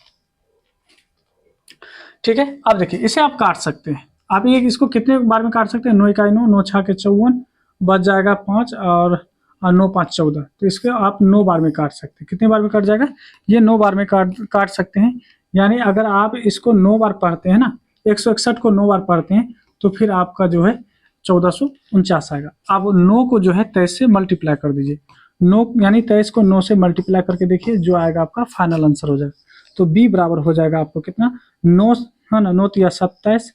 ठीक है, अब देखिए इसे आप काट सकते हैं। आप ये इसको कितने बार में काट सकते हैं, 9 इकाई 9, 9 छः के 54, बच जाएगा 5, और 9 5 14, तो इसको आप 9 बार में काट सकते हैं। कितने बार में कट जाएगा, ये 9 बार में काट सकते हैं। यानी अगर आप इसको 9 बार पढ़ते हैं ना, 161 को 9 बार पढ़ते हैं तो फिर आपका जो है 1449 आएगा। आप 9 को जो है 23 से मल्टीप्लाई कर दीजिए, 9 यानी 23 को 9 से मल्टीप्लाई करके देखिए, जो आएगा आपका फाइनल आंसर हो जाएगा। तो बी बराबर हो जाएगा आपको कितना, 9 है ना, 9 तिया 27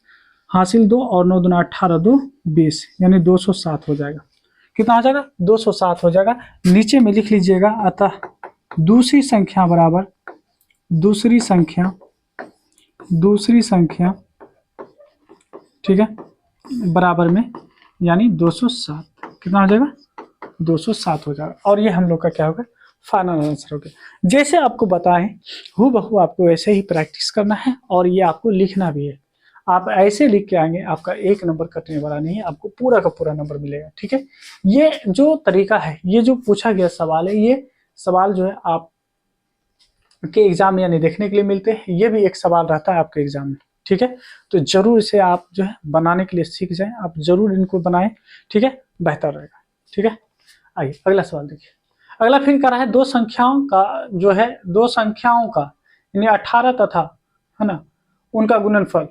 हासिल 2, और 9 दूना 18, 2 20, यानी 207 हो जाएगा। कितना हो जाएगा, 207 हो जाएगा। नीचे में लिख लीजिएगा, अतः दूसरी संख्या बराबर दूसरी संख्या ठीक है बराबर में, यानी 207 कितना हो जाएगा, 207 हो जाएगा। और ये हम लोग का क्या होगा, फाइनल आंसर हो गया। जैसे आपको बताएं हूबहू आपको ऐसे ही प्रैक्टिस करना है, और ये आपको लिखना भी है। आप ऐसे लिख के आएंगे आपका 1 नंबर कटने वाला नहीं है, आपको पूरा का पूरा नंबर मिलेगा। ठीक है, ये जो तरीका है, ये जो पूछा गया सवाल है, ये सवाल जो है आप के एग्जाम यानी देखने के लिए मिलते हैं, ये भी एक सवाल रहता है आपके एग्जाम में। ठीक है, तो जरूर इसे आप जो है बनाने के लिए सीख जाएं, आप जरूर इनको बनाएं। ठीक है, बेहतर रहेगा। ठीक है, आइए अगला सवाल देखिए। अगला फिर कर रहा है, दो संख्याओं का जो है, दो संख्याओं का यानी 18 तथा है ना उनका गुणनफल।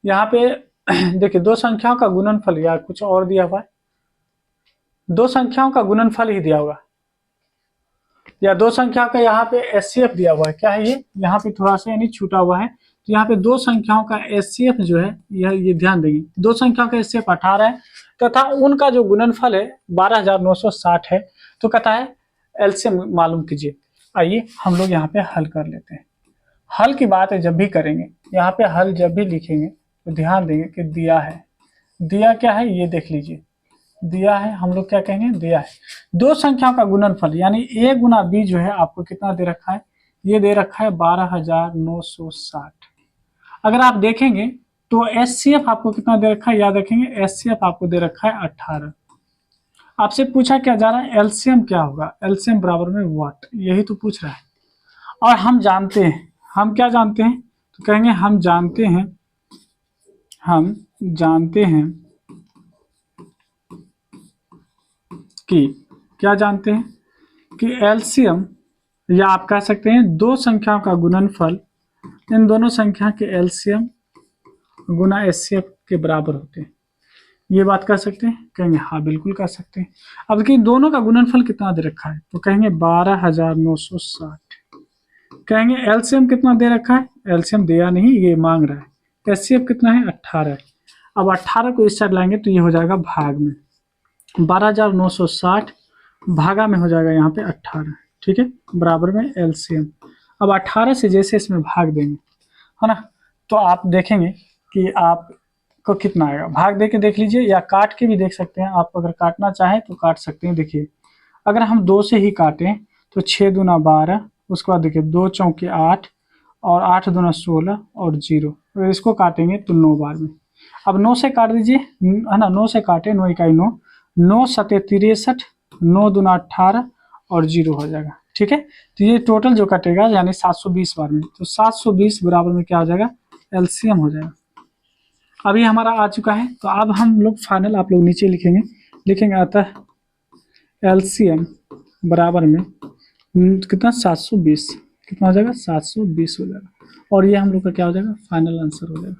यहाँ पे देखिए दो संख्याओं का गुणनफल या कुछ और दिया हुआ है, दो संख्याओं का गुणनफल ही दिया होगा, या दो संख्या का यहाँ पे एचसीएफ दिया हुआ है। क्या है ये, यहाँ पे थोड़ा सा यानी छूटा हुआ है, तो यहाँ पे दो संख्याओं का एचसीएफ जो है ये ध्यान देंगे, दो संख्याओं का एचसीएफ 18 है तथा उनका जो गुणनफल है 12,960 है। तो कहता है एलसीएम मालूम कीजिए। आइए हम लोग यहाँ पे हल कर लेते हैं। हल की बात है जब भी करेंगे, यहाँ पे हल जब भी लिखेंगे तो ध्यान देंगे कि दिया है, दिया क्या है ये देख लीजिए, दिया है, हम लोग क्या कहेंगे, दिया है दो संख्याओं का गुणनफल, यानी ए गुना बी जो है आपको कितना दे रखा है, ये दे रखा है 12,960। अगर आप देखेंगे तो एचसीएफ आपको कितना दे रखा है, याद रखेंगे एचसीएफ आपको दे रखा है 18। आपसे पूछा क्या जा रहा है, एलसीएम क्या होगा, एलसीएम बराबर में व्हाट, यही तो पूछ रहा है। और हम जानते हैं, हम क्या जानते हैं, तो कहेंगे हम जानते हैं कि क्या जानते हैं कि एलसीएम, या आप कह सकते हैं दो संख्याओं का गुणनफल, इन दोनों संख्या के एलसीएम गुना एचसीएफ के बराबर होते हैं। ये बात कह सकते हैं, कहेंगे हाँ बिल्कुल कह सकते हैं। अब देखिए दोनों का गुणनफल कितना दे रखा है, तो कहेंगे 12,960। कहेंगे एलसीएम कितना दे रखा है, एलसीएम दिया नहीं, ये मांग रहा है। एचसीएफ कितना है, 18 है। अब 18 को इस साइड लाएंगे तो ये हो जाएगा भाग में, 12,960 भागा में हो जाएगा यहाँ पे 18। ठीक है, बराबर में एलसीएम। अब 18 से जैसे इसमें भाग देंगे है ना, तो आप देखेंगे कि आपको कितना आएगा। भाग दे के देख लीजिए, या काट के भी देख सकते हैं, आप अगर काटना चाहें तो काट सकते हैं। देखिए अगर हम 2 से ही काटें तो 6 दूना 12, उसके बाद देखिए 2 चौके 8, और 8 दूना 16 और 0, अगर इसको काटेंगे तो 9 बार में। अब 9 से काट दीजिए है ना, 9 से काटे, 9 इकाई 9, 9 सते 63, 9 दूना 18, और 0 हो जाएगा। ठीक है, तो ये टोटल जो कटेगा यानी 720 बार में, तो 720 बराबर में क्या हो जाएगा, एलसीएम हो जाएगा। अभी हमारा आ चुका है, तो अब हम लोग फाइनल आप लोग नीचे लिखेंगे अतः एलसीएम बराबर में कितना 720, कितना हो जाएगा 720 हो जाएगा। और ये हम लोग का क्या हो जाएगा, फाइनल आंसर हो जाएगा।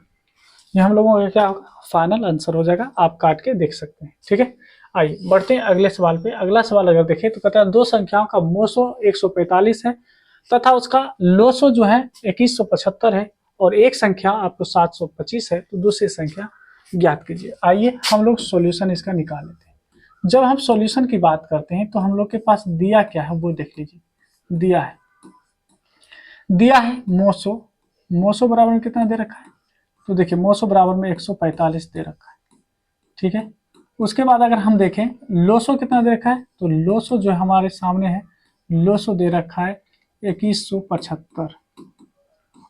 ये हम लोगों का क्या होगा, फाइनल आंसर हो जाएगा। आप काट के देख सकते हैं। ठीक है, आइए बढ़ते हैं अगले सवाल पे। अगला सवाल अगर देखें तो कहता है दो संख्याओं का मोसो 145 है तथा उसका लोसो जो है 2175 है और एक संख्या आपको 725 है, तो दूसरी संख्या ज्ञात कीजिए। आइए हम लोग सॉल्यूशन इसका निकाल लेते हैं। जब हम सॉल्यूशन की बात करते हैं तो हम लोग के पास दिया क्या है वो देख लीजिए। दिया है मोसो बराबर में कितना दे रखा है, तो देखिए मोसो बराबर में 145 दे रखा है। ठीक है, उसके बाद अगर हम देखें लोसो कितना दे रखा है, तो लोसो जो हमारे सामने है लोसो दे रखा है 2175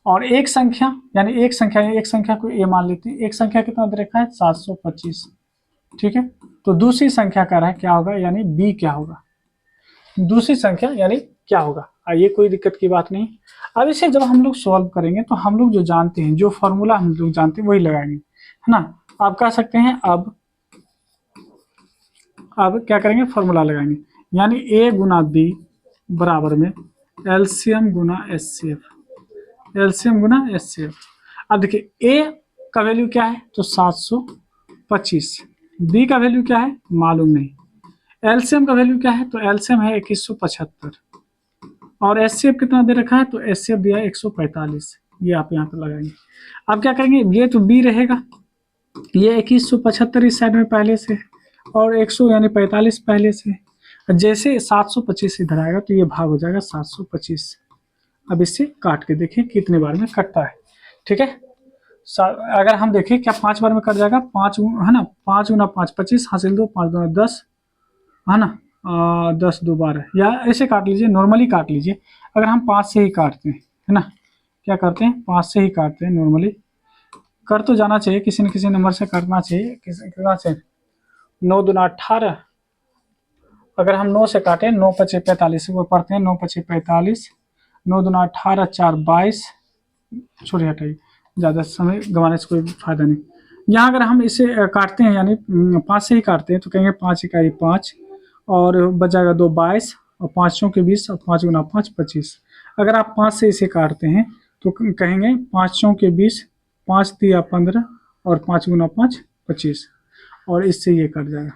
और एक संख्या यानी एक संख्या को ए मान लेते हैं, एक संख्या कितना दे रखा है 725। ठीक है, तो दूसरी संख्या का रहा है क्या होगा, यानी बी क्या होगा, दूसरी संख्या यानी क्या होगा। आइए कोई दिक्कत की बात नहीं। अब इसे जब हम लोग सॉल्व करेंगे तो हम लोग जो जानते हैं, जो फॉर्मूला हम लोग जानते हैं वही लगाएंगे, है ना। आप कह सकते हैं अब क्या करेंगे, फॉर्मूला लगाएंगे, यानी ए गुना बी बराबर में एलसीएम गुना एचसीएफ, एलसीएम गुना एचसीएफ। अब देखिए ए का वैल्यू क्या है, तो 725, बी का वैल्यू क्या है मालूम नहीं, एलसीएम का वैल्यू क्या है, तो एलसीएम है 2175 और एचसीएफ कितना दे रखा है, तो एचसीएफ दिया है 145। ये आप यहाँ पे लगाएंगे। अब क्या करेंगे, ये तो बी रहेगा, ये 2175 इस साइड में पहले से और 100 यानी 45 पहले से, जैसे 725 इधर आएगा तो ये भाग हो जाएगा 725। अब इससे काट के देखें कितने बार में कटता है। ठीक है, अगर हम देखें क्या 5 बार में कट जाएगा, 5 है ना, 5 गुना 5 25 हासिल 2 5 गुना 10 है ना, 10 2 12, या ऐसे काट लीजिए, नॉर्मली काट लीजिए। अगर हम 5 से ही काटते हैं, है ना, क्या करते हैं 5 से ही काटते हैं, नॉर्मली कर तो जाना चाहिए, किसी न किसी नंबर से करना चाहिए, कितना चाहिए 9 दूना 18, अगर हम 9 से काटें 9 पचे 45 वो पढ़ते हैं, 9 पचे 45, 9 दूना 18 4 22, छोड़िए हटाइए, ज़्यादा समय गंवाने से कोई फायदा नहीं। यहाँ अगर हम इसे काटते हैं यानी 5 से ही काटते हैं तो कहेंगे 5 इकाई 5 और बच जाएगा 2 22 और 5 के 20 और 5 गुना 5 25। अगर आप 5 से इसे काटते हैं तो कहेंगे 5 के 20, 5 तिया 15 और 5 गुना 5 25 और इससे ये कट जाएगा।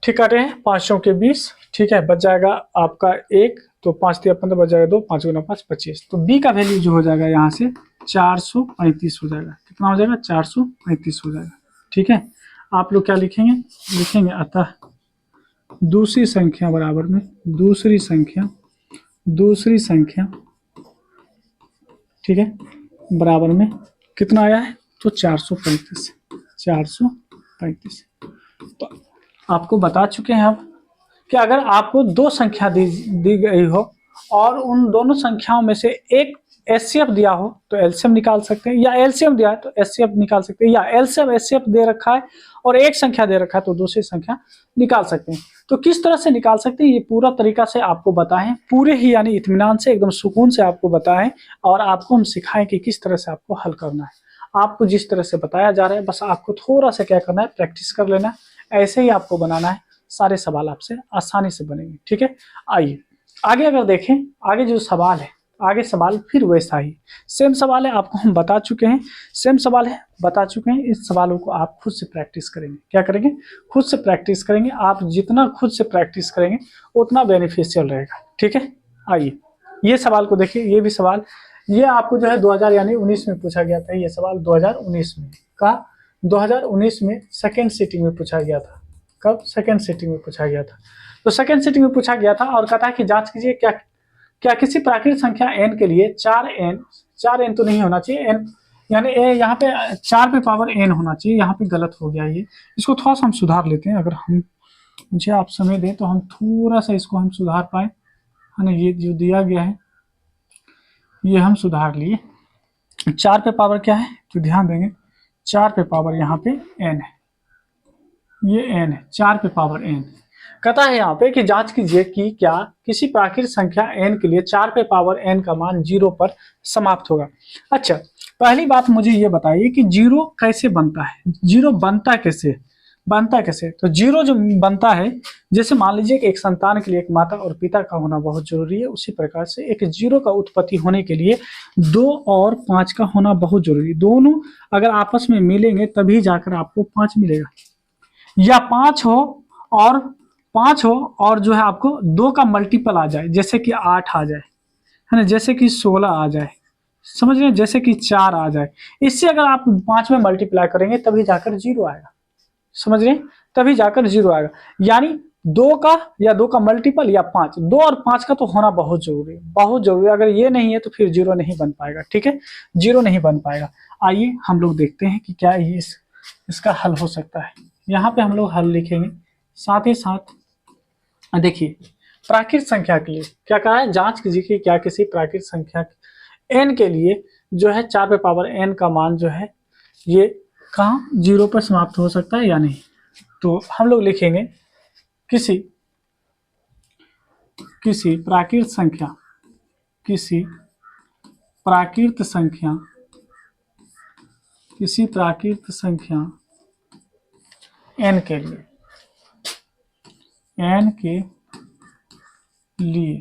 ठीक काटे हैं 5 के 20, ठीक है, बच जाएगा आपका 1, तो 5 तिया 15 बच जाएगा 2, 5 गुना 5 25। तो बी का वैल्यू जो हो जाएगा यहाँ से 435 हो जाएगा। कितना हो जाएगा 435 हो जाएगा। ठीक है, आप लोग क्या लिखेंगे अतः दूसरी संख्या बराबर में दूसरी संख्या ठीक है बराबर में कितना आया है, तो 435। तो आपको बता चुके हैं अब कि अगर आपको दो संख्या दी गई हो और उन दोनों संख्याओं में से एक एचसीएफ दिया हो तो एलसीएम निकाल सकते हैं, या एलसीएम दिया है तो एचसीएफ निकाल सकते हैं, या एलसीएम एचसीएफ दे रखा है और एक संख्या दे रखा है तो दूसरी संख्या निकाल सकते हैं। तो किस तरह से निकाल सकते हैं ये पूरा तरीका से आपको बताएं, पूरे ही यानी इत्मीनान से एकदम सुकून से आपको बताएं और आपको हम सिखाएं कि किस तरह से आपको हल करना है। आपको जिस तरह से बताया जा रहा है बस आपको थोड़ा सा क्या करना है, प्रैक्टिस कर लेना है, ऐसे ही आपको बनाना है, सारे सवाल आपसे आसानी से बनेंगे। ठीक है, आइए आगे अगर देखें, आगे जो सवाल है, आगे सवाल फिर वैसा ही सेम सवाल है, आपको हम बता चुके हैं, सेम सवाल है बता चुके हैं। इस सवालों को आप खुद से प्रैक्टिस करेंगे, क्या करेंगे खुद से प्रैक्टिस करेंगे। आप जितना खुद से प्रैक्टिस करेंगे उतना बेनिफिशियल रहेगा। ठीक है, आइए ये सवाल को देखिए, ये भी सवाल ये आपको जो है 2019 में पूछा गया था। ये सवाल 2019 में का 2019 में सेकेंड सिटिंग में पूछा गया था। कब, सेकेंड सिटिंग में पूछा गया था। तो सेकेंड सिटिंग में पूछा गया था और कहता है कि जांच कीजिए क्या किसी प्राकृतिक संख्या n के लिए 4n तो नहीं होना चाहिए, n यानी यहाँ पे 4 पे पावर n होना चाहिए, यहाँ पे गलत हो गया ये, इसको थोड़ा सा हम सुधार लेते हैं। अगर हम मुझे आप समय दें तो हम थोड़ा सा इसको हम सुधार पाए, है ना। ये जो दिया गया है ये हम सुधार लिए। 4 पे पावर क्या है, तो ध्यान देंगे 4 पे पावर यहाँ पे n है, ये n है, 4 पे पावर n। कहता है यहाँ पे कि जांच कीजिए कि क्या किसी प्राकृतिक संख्या n के लिए 4 पे पावर n का मान 0 पर समाप्त होगा। अच्छा, पहली बात मुझे ये बताइए कि 0 कैसे बनता है, 0 बनता कैसे, बनता कैसे? तो 0 जो बनता है, जैसे मान लीजिए कि एक संतान के लिए एक माता और पिता का होना बहुत जरूरी है, उसी प्रकार से एक 0 का उत्पत्ति होने के लिए 2 और 5 का होना बहुत जरूरी है। दोनों अगर आपस में मिलेंगे तभी जाकर आपको 5 मिलेगा, या 5 हो और 5 हो और जो है आपको 2 का मल्टीपल आ जाए, जैसे कि 8 आ जाए, है ना, जैसे कि 16 आ जाए, समझ रहे हैं, जैसे कि 4 आ जाए, इससे अगर आप 5 में मल्टीप्लाई करेंगे तभी जाकर 0 आएगा, समझ रहे हैं, तभी जाकर 0 आएगा। यानी 2 का या 2 का मल्टीपल या 5, 2 और 5 का तो होना बहुत जरूरी है, बहुत जरूरी है। अगर ये नहीं है तो फिर 0 नहीं बन पाएगा, ठीक है, 0 नहीं बन पाएगा। आइए हम लोग देखते हैं कि क्या ये इसका हल हो सकता है। यहाँ पे हम लोग हल लिखेंगे, साथ ही साथ देखिए प्राकृतिक संख्या के लिए क्या कहा है, जांच कीजिए कि क्या किसी प्राकृतिक संख्या n के लिए जो है 4 पे पावर n का मान जो है ये कहाँ 0 पर समाप्त हो सकता है या नहीं। तो हम लोग लिखेंगे किसी प्राकृतिक संख्या, किसी प्राकृतिक संख्या, किसी प्राकृतिक संख्या n के लिए, n के लिए,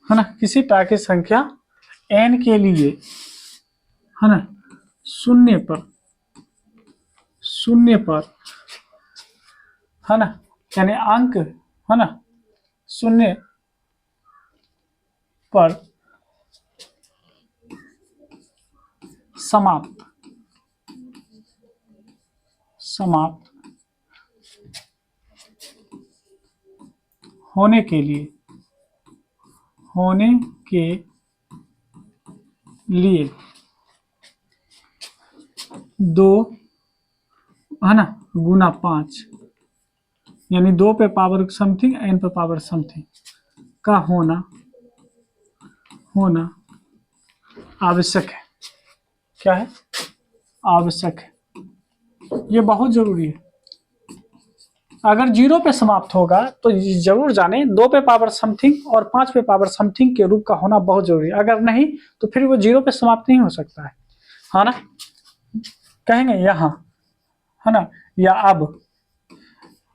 है ना, किसी प्राकृतिक संख्या n के लिए, है ना, शून्य पर, है ना, यानी अंक, है ना, शून्य पर समाप्त होने के लिए, दो, है ना, गुना 5, यानी 2 पे पावर समथिंग n पे पावर समथिंग का होना आवश्यक है। क्या है? आवश्यक है, ये बहुत जरूरी है। अगर 0 पे समाप्त होगा तो जरूर जाने 2 पे पावर समथिंग और 5 पे पावर समथिंग के रूप का होना बहुत जरूरी है। अगर नहीं तो फिर वो 0 पे समाप्त नहीं हो सकता है ना, कहेंगे यहाँ, है ना, या अब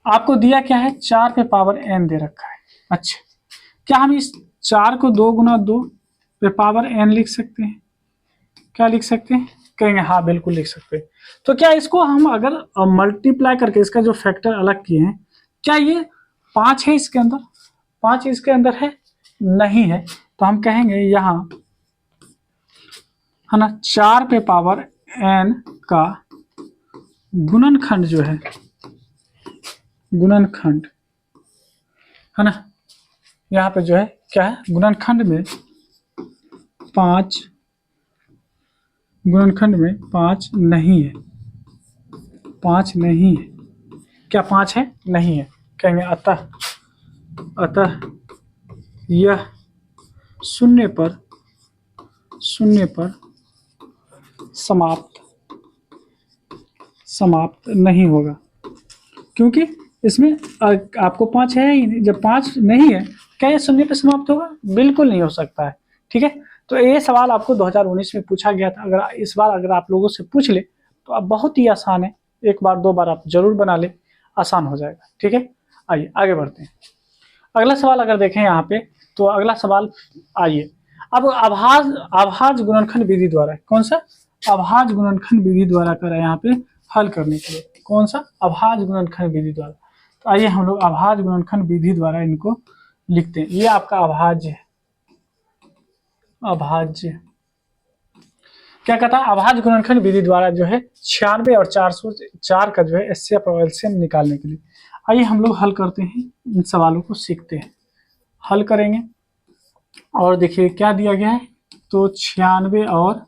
आपको दिया क्या है, 4 पे पावर n दे रखा है। अच्छा, क्या हम इस 4 को 2 गुना 2 पे पावर n लिख सकते हैं? क्या लिख सकते हैं? कहेंगे हाँ बिल्कुल लिख सकते हैं। तो क्या इसको हम अगर मल्टीप्लाई करके इसका जो फैक्टर अलग किए हैं, क्या ये 5 है इसके अंदर? 5 इसके अंदर है? नहीं है। तो हम कहेंगे यहाँ, है ना, 4 पे पावर n का गुणनखंड जो है, गुणनखंड, है ना, यहाँ पे जो है क्या है, गुणनखंड में 5, गुणनखंड में 5 नहीं है, 5 नहीं है। क्या 5 है? नहीं है। कहेंगे अतः यह शून्य पर समाप्त नहीं होगा, क्योंकि इसमें आपको 5 है ही नहीं। जब 5 नहीं है, क्या ये शून्य पे समाप्त होगा? बिल्कुल नहीं हो सकता है, ठीक है। तो ये सवाल आपको 2019 में पूछा गया था। अगर इस बार अगर आप लोगों से पूछ ले तो अब बहुत ही आसान है, एक बार 2 बार आप जरूर बना ले, आसान हो जाएगा, ठीक है। आइए आगे बढ़ते हैं। अगला सवाल अगर देखें यहाँ पे, तो अगला सवाल, आइए अब अभाज्य गुणनखंड विधि द्वारा, कौन सा? अभाज्य गुणनखंड विधि द्वारा कर यहाँ पे हल करने के लिए, कौन सा? अभाज्य गुणनखंड विधि द्वारा। तो आइए हम लोग अभाज्य गुणनखंड विधि द्वारा इनको लिखते हैं। ये आपका अभाज्य है, अभाज्य क्या कहता है, अभाज्य गुणनखंड विधि द्वारा जो है 96 और 404 का जो है एलसीएम निकालने के लिए। आइए हम लोग हल करते हैं, इन सवालों को सीखते हैं, हल करेंगे। और देखिए क्या दिया गया है, तो 96 और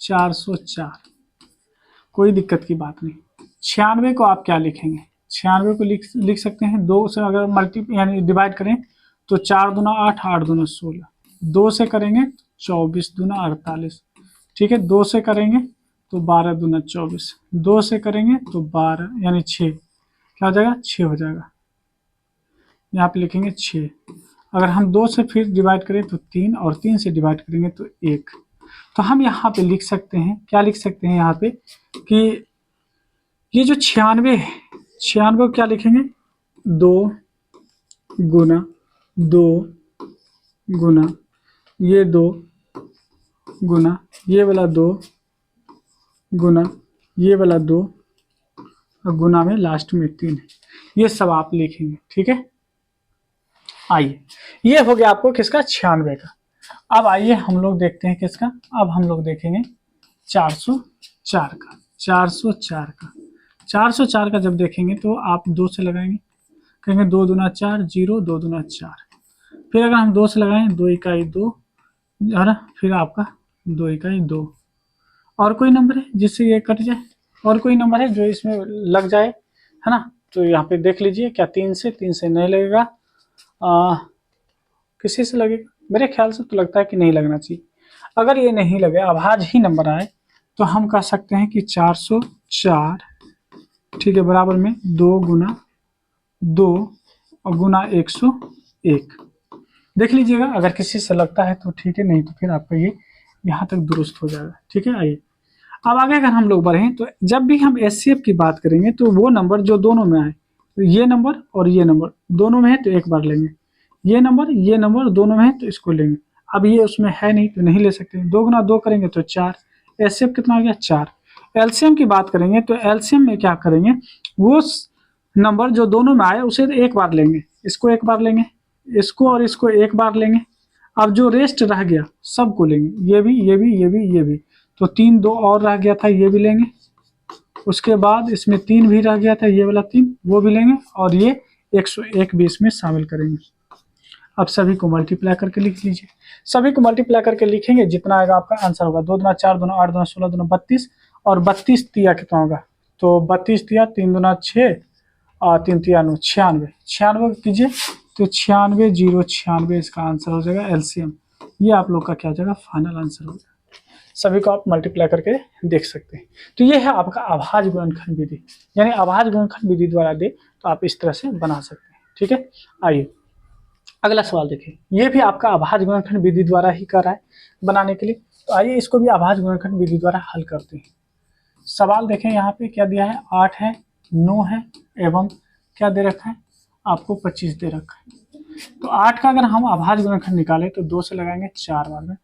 404, कोई दिक्कत की बात नहीं। 96 को आप क्या लिखेंगे? 96 को लिख सकते हैं 2 से अगर यानी डिवाइड करें तो 4 दूना 8, 8 दूना 16, 2 से करेंगे 24 दूना 48, ठीक है। 2 से करेंगे तो 12 दूना 24, 2 से करेंगे तो 12 यानी 6, क्या हो जाएगा 6 हो जाएगा। यहाँ पे लिखेंगे 6। अगर हम 2 से फिर डिवाइड करें तो 3, और 3 से डिवाइड करेंगे तो 1। तो हम यहाँ पे लिख सकते हैं, क्या लिख सकते हैं यहाँ पे कि ये जो 96 है, 96 को क्या लिखेंगे 2 गुना 2 गुना ये 2 गुना ये वाला 2 गुना ये वाला 2 और गुना में लास्ट में 3 है। ये सब आप लिखेंगे, ठीक है। आइए, ये हो गया आपको किसका 96 का। अब आइए हम लोग देखते हैं किसका, अब हम लोग देखेंगे 404 का। 404 का 404 का जब देखेंगे तो आप 2 से लगाएंगे, कहेंगे 2 दूना 4, 0 2 दूना 4। फिर अगर हम 2 से लगाएं 2 इकाई 2, है ना, फिर आपका 2 इकाई 2। और कोई नंबर है जिससे ये कट जाए, और कोई नंबर है जो इसमें लग जाए, है ना। तो यहाँ पे देख लीजिए, क्या 3 से नहीं लगेगा, किसी से लगेगा, मेरे ख्याल से तो लगता है कि नहीं लगना चाहिए। अगर ये नहीं लगे, अभाज्य ही नंबर आए, तो हम कह सकते हैं कि 404, ठीक है, बराबर में 2 गुना 2 और गुना 101। देख लीजिएगा, अगर किसी से लगता है तो ठीक है, नहीं तो फिर आपका ये यहाँ तक दुरुस्त हो जाएगा, ठीक है। आइए अब आगे अगर हम लोग बढ़ें, तो जब भी हम एचसीएफ की बात करेंगे तो वो नंबर जो दोनों में आए, तो ये नंबर और ये नंबर दोनों में है तो एक बार लेंगे, ये नंबर दोनों में है तो इसको लेंगे। अब ये उसमें है नहीं तो नहीं ले सकते। 2 गुना 2 करेंगे तो 4, एचसीएफ कितना आ गया 4। एलसीएम की बात करेंगे तो एलसीएम में क्या करेंगे, वो नंबर जो दोनों में आए उसे एक बार लेंगे, इसको एक बार लेंगे, इसको और इसको एक बार लेंगे। अब जो रेस्ट रह गया सबको लेंगे, ये भी ये भी ये भी ये भी, तो 3 2 और रह गया था, ये भी लेंगे। उसके बाद इसमें 3 भी रह गया था, ये वाला 3 वो भी लेंगे, और ये 101 भी इसमें शामिल करेंगे। अब सभी को मल्टीप्लाई करके लिख लीजिए। सभी को मल्टीप्लाई करके लिखेंगे, जितना आएगा आपका आंसर होगा। 2 दूना 4 दूना 8 दूना 16 दूना 32, और 32 तिया कितना होगा, तो 32 तिया 3 दूना 6 और 3 तिया 9, 96। 96 कीजिए तो 96 0 96 इसका आंसर हो जाएगा एलसीएम। ये आप लोग का क्या हो जाएगा, फाइनल आंसर हो जाएगा। सभी को आप मल्टीप्लाई करके देख सकते हैं। तो ये है आपका अभाज्य गुणनखंड विधि, यानी अभाज्य गुणनखंड विधि द्वारा दे तो आप इस तरह से बना सकते हैं, ठीक है। आइए अगला सवाल देखिए, ये भी आपका अभाज्य गुणनखंड विधि द्वारा ही कर रहा है बनाने के लिए। तो आइए इसको भी अभाज्य गुणनखंड विधि द्वारा हल करते हैं। सवाल देखें, यहाँ पे क्या दिया है, 8 है, 9 है, एवं क्या दे रखा है आपको 25 दे रखा है। तो 8 का अगर हम अभाज्य गुणनखंड निकालें तो 2 से लगाएंगे 4 बार में,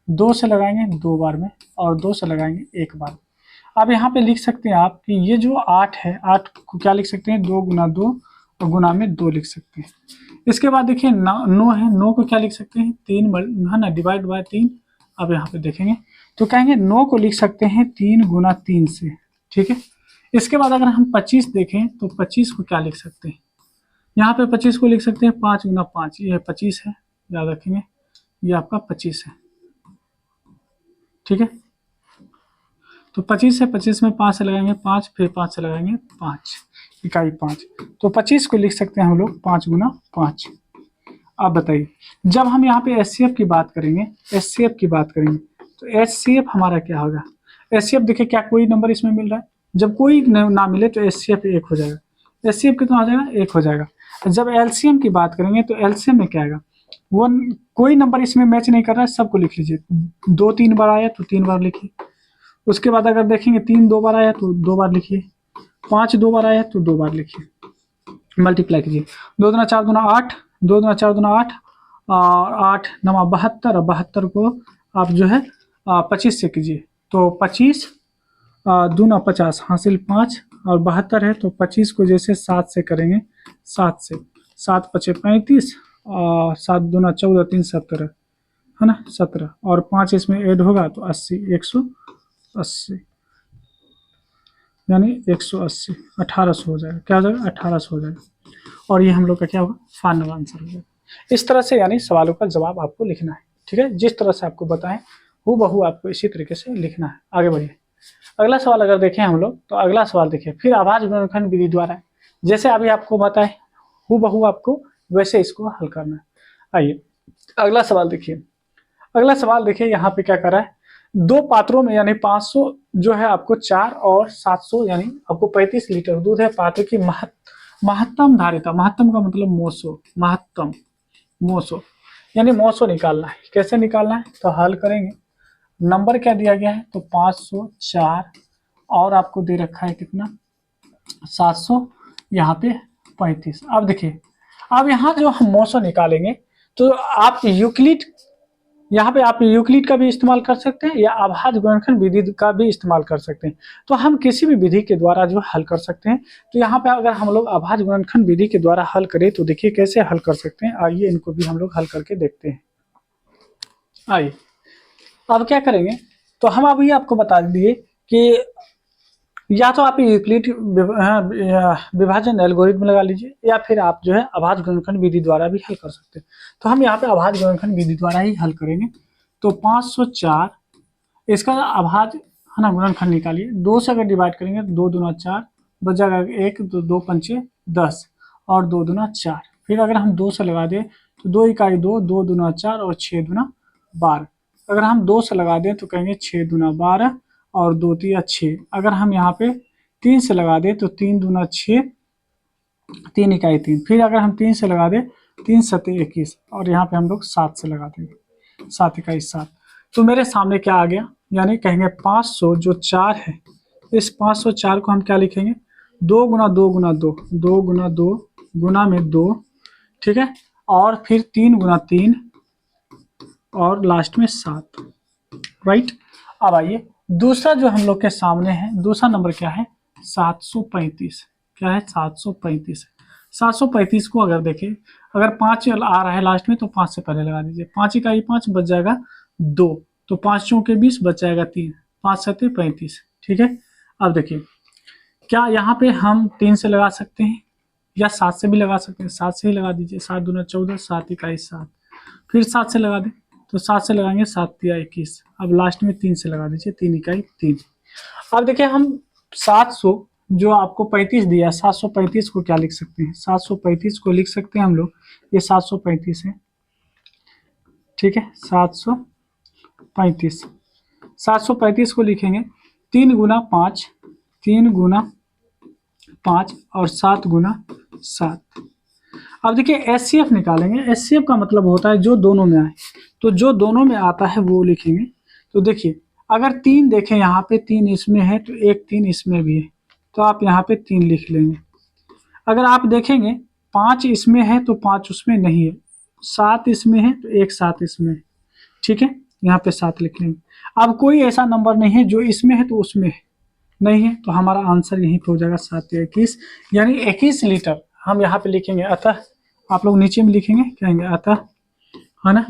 2 से लगाएंगे 2 बार में, और 2 से लगाएंगे 1 बार। अब यहाँ पे लिख सकते हैं आप कि ये जो 8 है, 8 को क्या लिख सकते हैं, 2 गुना 2 और गुना में 2 लिख सकते हैं। इसके बाद देखिए 9 है, 9 को क्या लिख सकते हैं, 3 है ना, डिवाइड बाय 3। अब यहाँ पे देखेंगे तो कहेंगे 9 को लिख सकते हैं 3 गुना 3 से, ठीक है। इसके बाद अगर हम 25 देखें तो 25 को क्या लिख सकते हैं, यहाँ पे 25 को लिख सकते हैं 5 गुना 5, ये 25 है, याद रखेंगे ये आपका 25 है, ठीक है। तो 25 है, 25 में 5 से लगाएंगे 5, फिर 5 से लगाएंगे 5 इकाई 5, तो 25 को लिख सकते हैं हम लोग 5 गुना 5। अब बताइए, जब हम यहाँ पे एचसीएफ की बात करेंगे, एचसीएफ की बात करेंगे तो एचसीएफ हमारा क्या होगा, एचसीएफ देखिए क्या कोई नंबर इसमें मिल रहा है, जब कोई ना मिले तो एचसीएफ 1 हो जाएगा। एचसीएफ कितना हो जाएगा, 1 हो जाएगा। जब एलसीएम की बात करेंगे तो एलसीएम में क्या आएगा, वो कोई नंबर इसमें मैच नहीं कर रहा है, सबको लिख लीजिए। 2 3 बार आया तो 3 बार लिखिए। उसके बाद अगर देखेंगे 3 2 बार आया तो 2 बार लिखिए, 5 2 बार आया तो 2 बार लिखिए, मल्टीप्लाई कीजिए। 2 दूना 4 दूना 8, 2 दूना 4 दूना 8, और 8 नमा 72, और 72 को आप जो है 25 से कीजिए, तो 25 दूना 50 हासिल 5, और 72 है तो 25 को जैसे 7 से करेंगे, 7 से 7 पचे 35, और 7 दूना 14 3 17, है ना 17, और 5 इसमें ऐड होगा तो 80, 180, यानी 180, 1800 हो जाएगा, क्या हो जाएगा 1800 हो जाएगा। और ये हम लोग का क्या होगा, फाइनल आंसर हो जाएगा। इस तरह से यानी सवालों का जवाब आपको लिखना है, ठीक है। जिस तरह से आपको बताएं हूबहू आपको इसी तरीके से लिखना है। आगे बढ़िए, अगला सवाल अगर देखें हम लोग, तो अगला सवाल देखिए फिर अभाज्य गुणनखंड विधि द्वारा है, जैसे अभी आपको बताए हूबहू आपको वैसे इसको हल करना है। आइए अगला सवाल देखिए, अगला सवाल देखिए यहाँ पे क्या कर रहा है, दो पात्रों में यानी 500 जो है आपको 4 और 700 यानी आपको 35 लीटर दूध है। पात्र की महत्तम धारिता, महत्तम का मतलब मोसो, महत्तम मोसो यानी मोसो निकालना है। कैसे निकालना है तो हल करेंगे। नंबर क्या दिया गया है तो 504 और आपको दे रखा है कितना 700, यहाँ पे 35। अब देखिए, अब यहाँ जो हम मोसो निकालेंगे तो आप यूक्लिड, यहाँ पे आप यूक्लिड का भी इस्तेमाल कर सकते हैं या अभाज्य गुणनखंड विधि का भी इस्तेमाल कर सकते हैं। तो हम किसी भी विधि के द्वारा जो हल कर सकते हैं। तो यहाँ पे अगर हम लोग अभाज्य गुणनखंड विधि के द्वारा हल करें तो देखिए कैसे हल कर सकते हैं। आइए इनको भी हम लोग हल करके देखते हैं। आइए अब क्या करेंगे तो हम अभी आपको बता दिए कि या तो आप यूक्लिड विभाजन एल्गोरिथम लगा लीजिए या फिर आप जो है अभाज्य गुणनखंड विधि द्वारा भी हल कर सकते हैं। तो हम यहाँ पे अभाज्य गुणनखंड विधि द्वारा ही हल करेंगे। तो 504 इसका अभाज्य है ना गुणनखंड निकालिए। 2 से अगर डिवाइड करेंगे तो 2 दूना 4 बच जाएगा 1, तो 2 पंचे 10 और 2 दूना 4। फिर अगर हम 2 से लगा दें तो 2 इकाई 2, 2 दूना 4 और 6 दूना 12। अगर हम 2 से लगा दें तो कहेंगे 6 दूना 12 और 2 तिया 6। अगर हम यहाँ पे 3 से लगा दें तो 3 दूना 6, 3 इकाई 3। फिर अगर हम 3 से लगा दें 3 सते 21 और यहाँ पे हम लोग 7 से लगा देंगे 7 इकाई 7। तो मेरे सामने क्या आ गया, यानी कहेंगे 500 जो 4 है, इस 504 को हम क्या लिखेंगे 2 गुना 2 गुना 2, 2 गुना 2 गुना में 2, ठीक है, और फिर 3 गुना 3 और लास्ट में 7, राइट। अब आइए दूसरा जो हम लोग के सामने है, दूसरा नंबर क्या है 735। क्या है 735। 735 को अगर देखें, अगर 5 आ रहा है लास्ट में तो 5 से पहले लगा दीजिए। 5 इकाई 5 बच जाएगा 2, तो 5 चौके 20 बच जाएगा 3, 5 सते 35, ठीक है। अब देखिए क्या यहाँ पे हम 3 से लगा सकते हैं या 7 से भी लगा सकते हैं। 7 से ही लगा दीजिए, 7 दूना 14, 7 इकाई 7। फिर 7 से लगा दें तो 7 से लगाएंगे 7 तिया 21। अब लास्ट में 3 से लगा दीजिए, 3 इकाई 3। अब देखिए हम 700 जो आपको 35 दिया, 735 को क्या लिख सकते हैं 735 को लिख सकते हैं हम लोग, ये 735 है, ठीक है। 735 को लिखेंगे 3 गुना 5, 3 गुना 5 और 7 गुना 7। अब देखिए एचसीएफ निकालेंगे। एचसीएफ का मतलब होता है जो दोनों में आए, तो जो दोनों में आता है वो लिखेंगे। तो देखिए अगर 3 देखें यहाँ पे 3 इसमें है तो एक 3 इसमें भी है, तो आप यहाँ पे 3 लिख लेंगे। अगर आप देखेंगे 5 इसमें है तो 5 उसमें नहीं है, 7 इसमें है तो एक 7 इसमें है, ठीक है, यहाँ पे 7 लिख लेंगे। अब कोई ऐसा नंबर नहीं है जो इसमें है तो उसमें है नहीं है, तो हमारा आंसर यहीं पे हो जाएगा 7 या 21, यानी 21 लीटर हम यहाँ पे लिखेंगे। अतः आप लोग नीचे में लिखेंगे, कहेंगे अतः, है ना,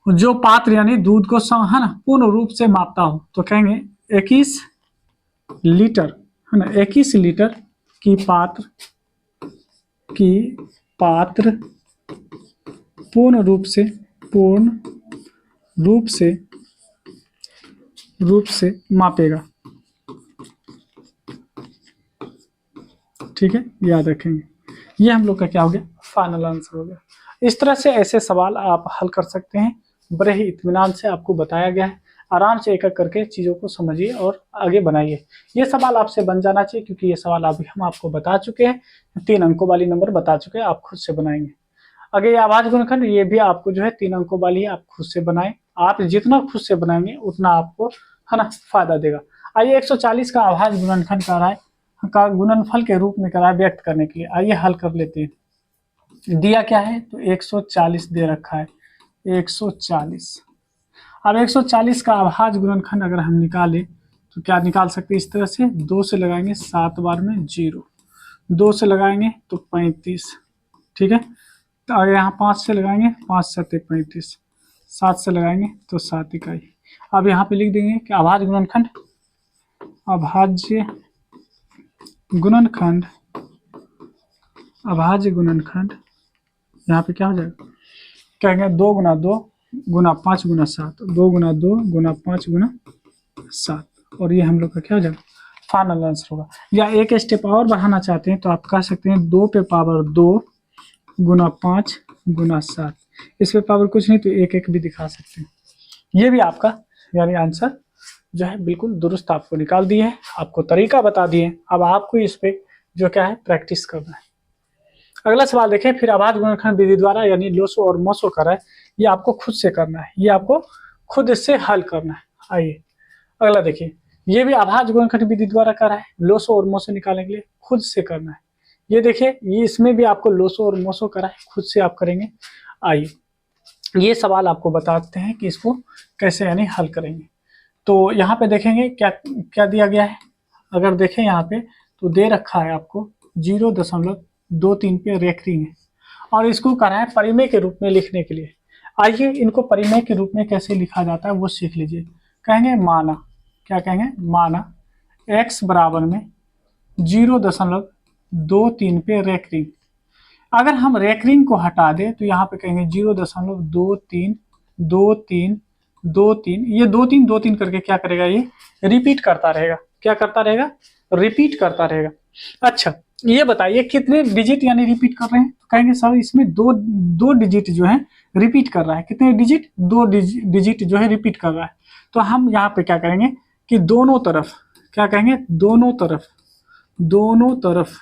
जो पात्र यानी दूध को है ना पूर्ण रूप से मापता हो, तो कहेंगे 21 लीटर, है ना, 21 लीटर की पात्र पूर्ण रूप से मापेगा, ठीक है, याद रखेंगे। ये हम लोग का क्या हो गया फाइनल आंसर हो गया। इस तरह से ऐसे सवाल आप हल कर सकते हैं। बड़े ही इत्मीनान से आपको बताया गया है, आराम से एक एक करके चीज़ों को समझिए और आगे बनाइए। ये सवाल आपसे बन जाना चाहिए क्योंकि ये सवाल अभी हम आपको बता चुके हैं, 3 अंकों वाली नंबर बता चुके हैं, आप खुद से बनाएंगे। अगर ये अभाज्य गुणनखंड ये भी आपको जो है 3 अंकों वाली आप खुद से बनाएं। आप जितना खुद से बनाएंगे उतना आपको है ना फायदा देगा। आइए 140 का अभाज्य गुणनखंड का रहा है का गुणनफल के रूप में करा है व्यक्त करने के लिए, आइए हल कर लेते हैं। दिया क्या है तो 140 दे रखा है 140। अब 140 का अभाज्य गुणनखंड अगर हम निकालें तो क्या निकाल सकते हैं इस तरह से, 2 से लगाएंगे 7 बार में 0, 2 से लगाएंगे तो 35, ठीक है। तो अगर यहाँ 5 से लगाएंगे 5 सते 35, 7 से लगाएंगे तो 7 इकाई। अब यहाँ पे लिख देंगे कि अभाज्य गुणनखंड यहाँ पे क्या हो जाएगा, कहेंगे 2 गुना 2 गुना 5 गुना 7, 2 गुना 2 गुना 5 गुना 7, और ये हम लोग का क्या हो जाएगा फाइनल आंसर होगा। या एक स्टेप और बढ़ाना चाहते हैं तो आप कह सकते हैं 2 पे पावर 2 गुना 5 गुना 7, इस पे पावर कुछ नहीं तो 1 1 भी दिखा सकते हैं। ये भी आपका यानी आंसर जो है बिल्कुल दुरुस्त आपको निकाल दिए है, आपको तरीका बता दिए। अब आपको इस पे जो क्या है प्रैक्टिस करना है। अगला सवाल देखें, फिर आभाज्य गुणनखंड विधि द्वारा यानी लोसो और मोसो कर रहा है, ये आपको खुद से करना है, ये आपको खुद से हल करना है। आइए अगला देखिए, ये भी आभाज्य गुणनखंड विधि द्वारा कर रहा है, लोसो और मोसो निकालने के लिए खुद से करना है। ये देखिए, ये इसमें भी आपको लोसो और मोसो करा है, खुद से आप करेंगे। आइए ये सवाल आपको बताते हैं कि इसको कैसे यानी हल करेंगे। तो यहाँ पे देखेंगे क्या क्या दिया गया है। अगर देखें यहाँ पे तो दे रखा है आपको 0.23 पे रेखरीय है और इसको करा है परिमेय के रूप में लिखने के लिए। आइए इनको परिमेय के रूप में कैसे लिखा जाता है वो सीख लीजिए। कहेंगे माना, क्या कहेंगे, माना x बराबर में 0.23 पे रेखरीय। अगर हम रेखरीय को हटा दें तो यहाँ पे कहेंगे 0.232323, ये 2323 करके क्या करेगा, ये रिपीट करता रहेगा। क्या करता रहेगा, रिपीट करता रहेगा। अच्छा ये बताइए कितने डिजिट यानी रिपीट कर रहे हैं, तो कहेंगे सर इसमें दो डिजिट जो है रिपीट कर रहा है। कितने डिजिट, दो डिजिट जो है रिपीट कर रहा है। तो हम यहाँ पे क्या करेंगे कि दोनों तरफ, क्या कहेंगे, दोनों तरफ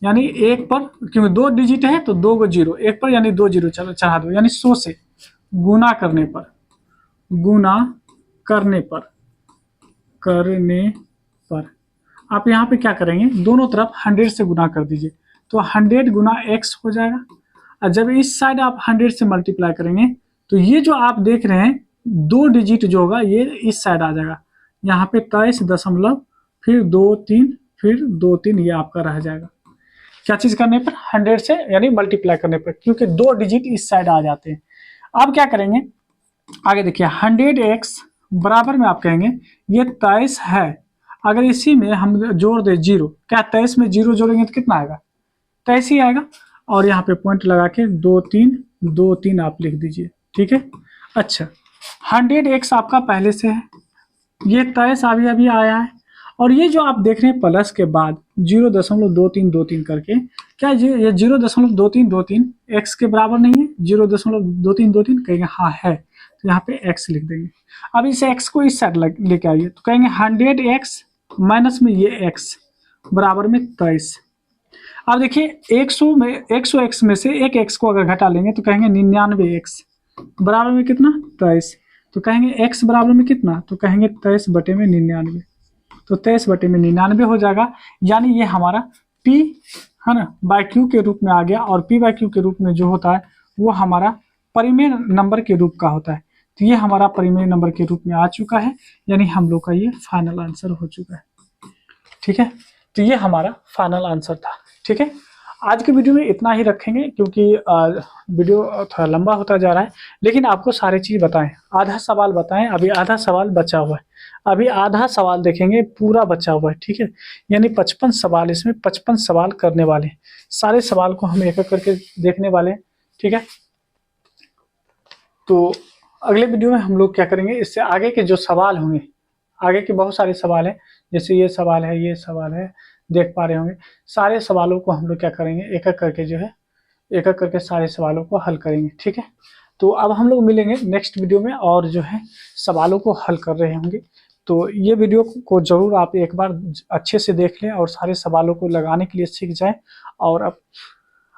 यानी एक पर, क्योंकि दो डिजिट है तो दो गो जीरो, एक पर यानी दो जीरो चढ़ा दो, यानी 100 से गुना करने पर आप यहाँ पे क्या करेंगे, दोनों तरफ 100 से गुना कर दीजिए, तो 100 गुना x हो जाएगा। और जब इस साइड आप 100 से मल्टीप्लाई करेंगे तो ये जो आप देख रहे हैं दो डिजिट जो होगा ये इस साइड आ जाएगा। यहाँ पे 23 फिर 2 3 ये आपका रह जाएगा। क्या चीज करने पर, 100 से यानी मल्टीप्लाई करने पर, क्योंकि दो डिजिट इस साइड आ जाते हैं। अब क्या करेंगे, आगे देखिए 100x बराबर में आप कहेंगे ये 23 है, अगर इसी में हम जोड़ दे जीरो, क्या 23 में जीरो जोड़ेंगे तो कितना आएगा, 23 ही आएगा। और यहाँ पे पॉइंट लगा के 2 3 आप लिख दीजिए, ठीक है। अच्छा 100x आपका पहले से है, ये 23 अभी आया है, और ये जो आप देख रहे हैं प्लस के बाद 0.2323 करके, क्या ये 0.2323 x के बराबर नहीं है, 0.2323 कहेंगे हाँ है, तो यहाँ पे x लिख देंगे। अब इस x को इस साइड लेके आइए, तो कहेंगे 100x माइनस में ये x बराबर में 23। अब देखिए 100x में से एक x को अगर घटा लेंगे तो कहेंगे 99x बराबर में कितना, 23। तो कहेंगे x बराबर में कितना, तो कहेंगे 23/99, तो 23/99 हो जाएगा। यानी ये हमारा p है ना बाय q के रूप में आ गया, और p बाय q के रूप में जो होता है वो हमारा परिमेय नंबर के रूप का होता है। तो ये हमारा परिमेय नंबर के रूप में आ चुका है, यानी हम लोग का ये फाइनल आंसर हो चुका है, ठीक है। तो ये हमारा फाइनल आंसर था, ठीक है। आज के वीडियो में इतना ही रखेंगे, क्योंकि वीडियो थोड़ा लंबा होता जा रहा है, लेकिन आपको सारी चीज़ बताएं, आधा सवाल बताएं, अभी आधा सवाल बचा हुआ है, अभी आधा सवाल देखेंगे, पूरा बचा हुआ है, ठीक है। यानी 55 सवाल, इसमें 55 सवाल करने वाले हैं, सारे सवाल को हम एक एक करके देखने वाले हैं, ठीक है। तो अगले वीडियो में हम लोग क्या करेंगे, इससे आगे के जो सवाल होंगे, आगे के बहुत सारे सवाल हैं, जैसे ये सवाल है, देख पा रहे होंगे, सारे सवालों को हम लोग क्या करेंगे, एक एक करके जो है, एक एक करके सारे सवालों को हल करेंगे, ठीक है। तो अब हम लोग मिलेंगे नेक्स्ट वीडियो में, और जो है सवालों को हल कर रहे होंगे। तो ये वीडियो को जरूर आप एक बार अच्छे से देख लें और सारे सवालों को लगाने के लिए सीख जाएं। और अब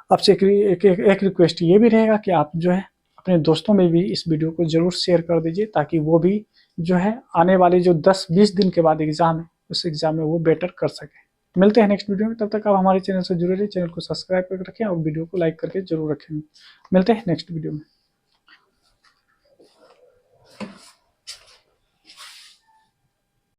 आपसे एक रिक्वेस्ट ये भी रहेगा कि आप जो है अपने दोस्तों में भी इस वीडियो को जरूर शेयर कर दीजिए, ताकि वो भी जो है आने वाले जो 10-20 दिन के बाद एग्जाम है, उस एग्जाम में वो बेटर कर सके। मिलते हैं नेक्स्ट वीडियो में, तब तक आप हमारे चैनल से जुड़े रहिए, चैनल को सब्सक्राइब करके रखें और वीडियो को लाइक करके जरूर रखें। मिलते हैं नेक्स्ट वीडियो में।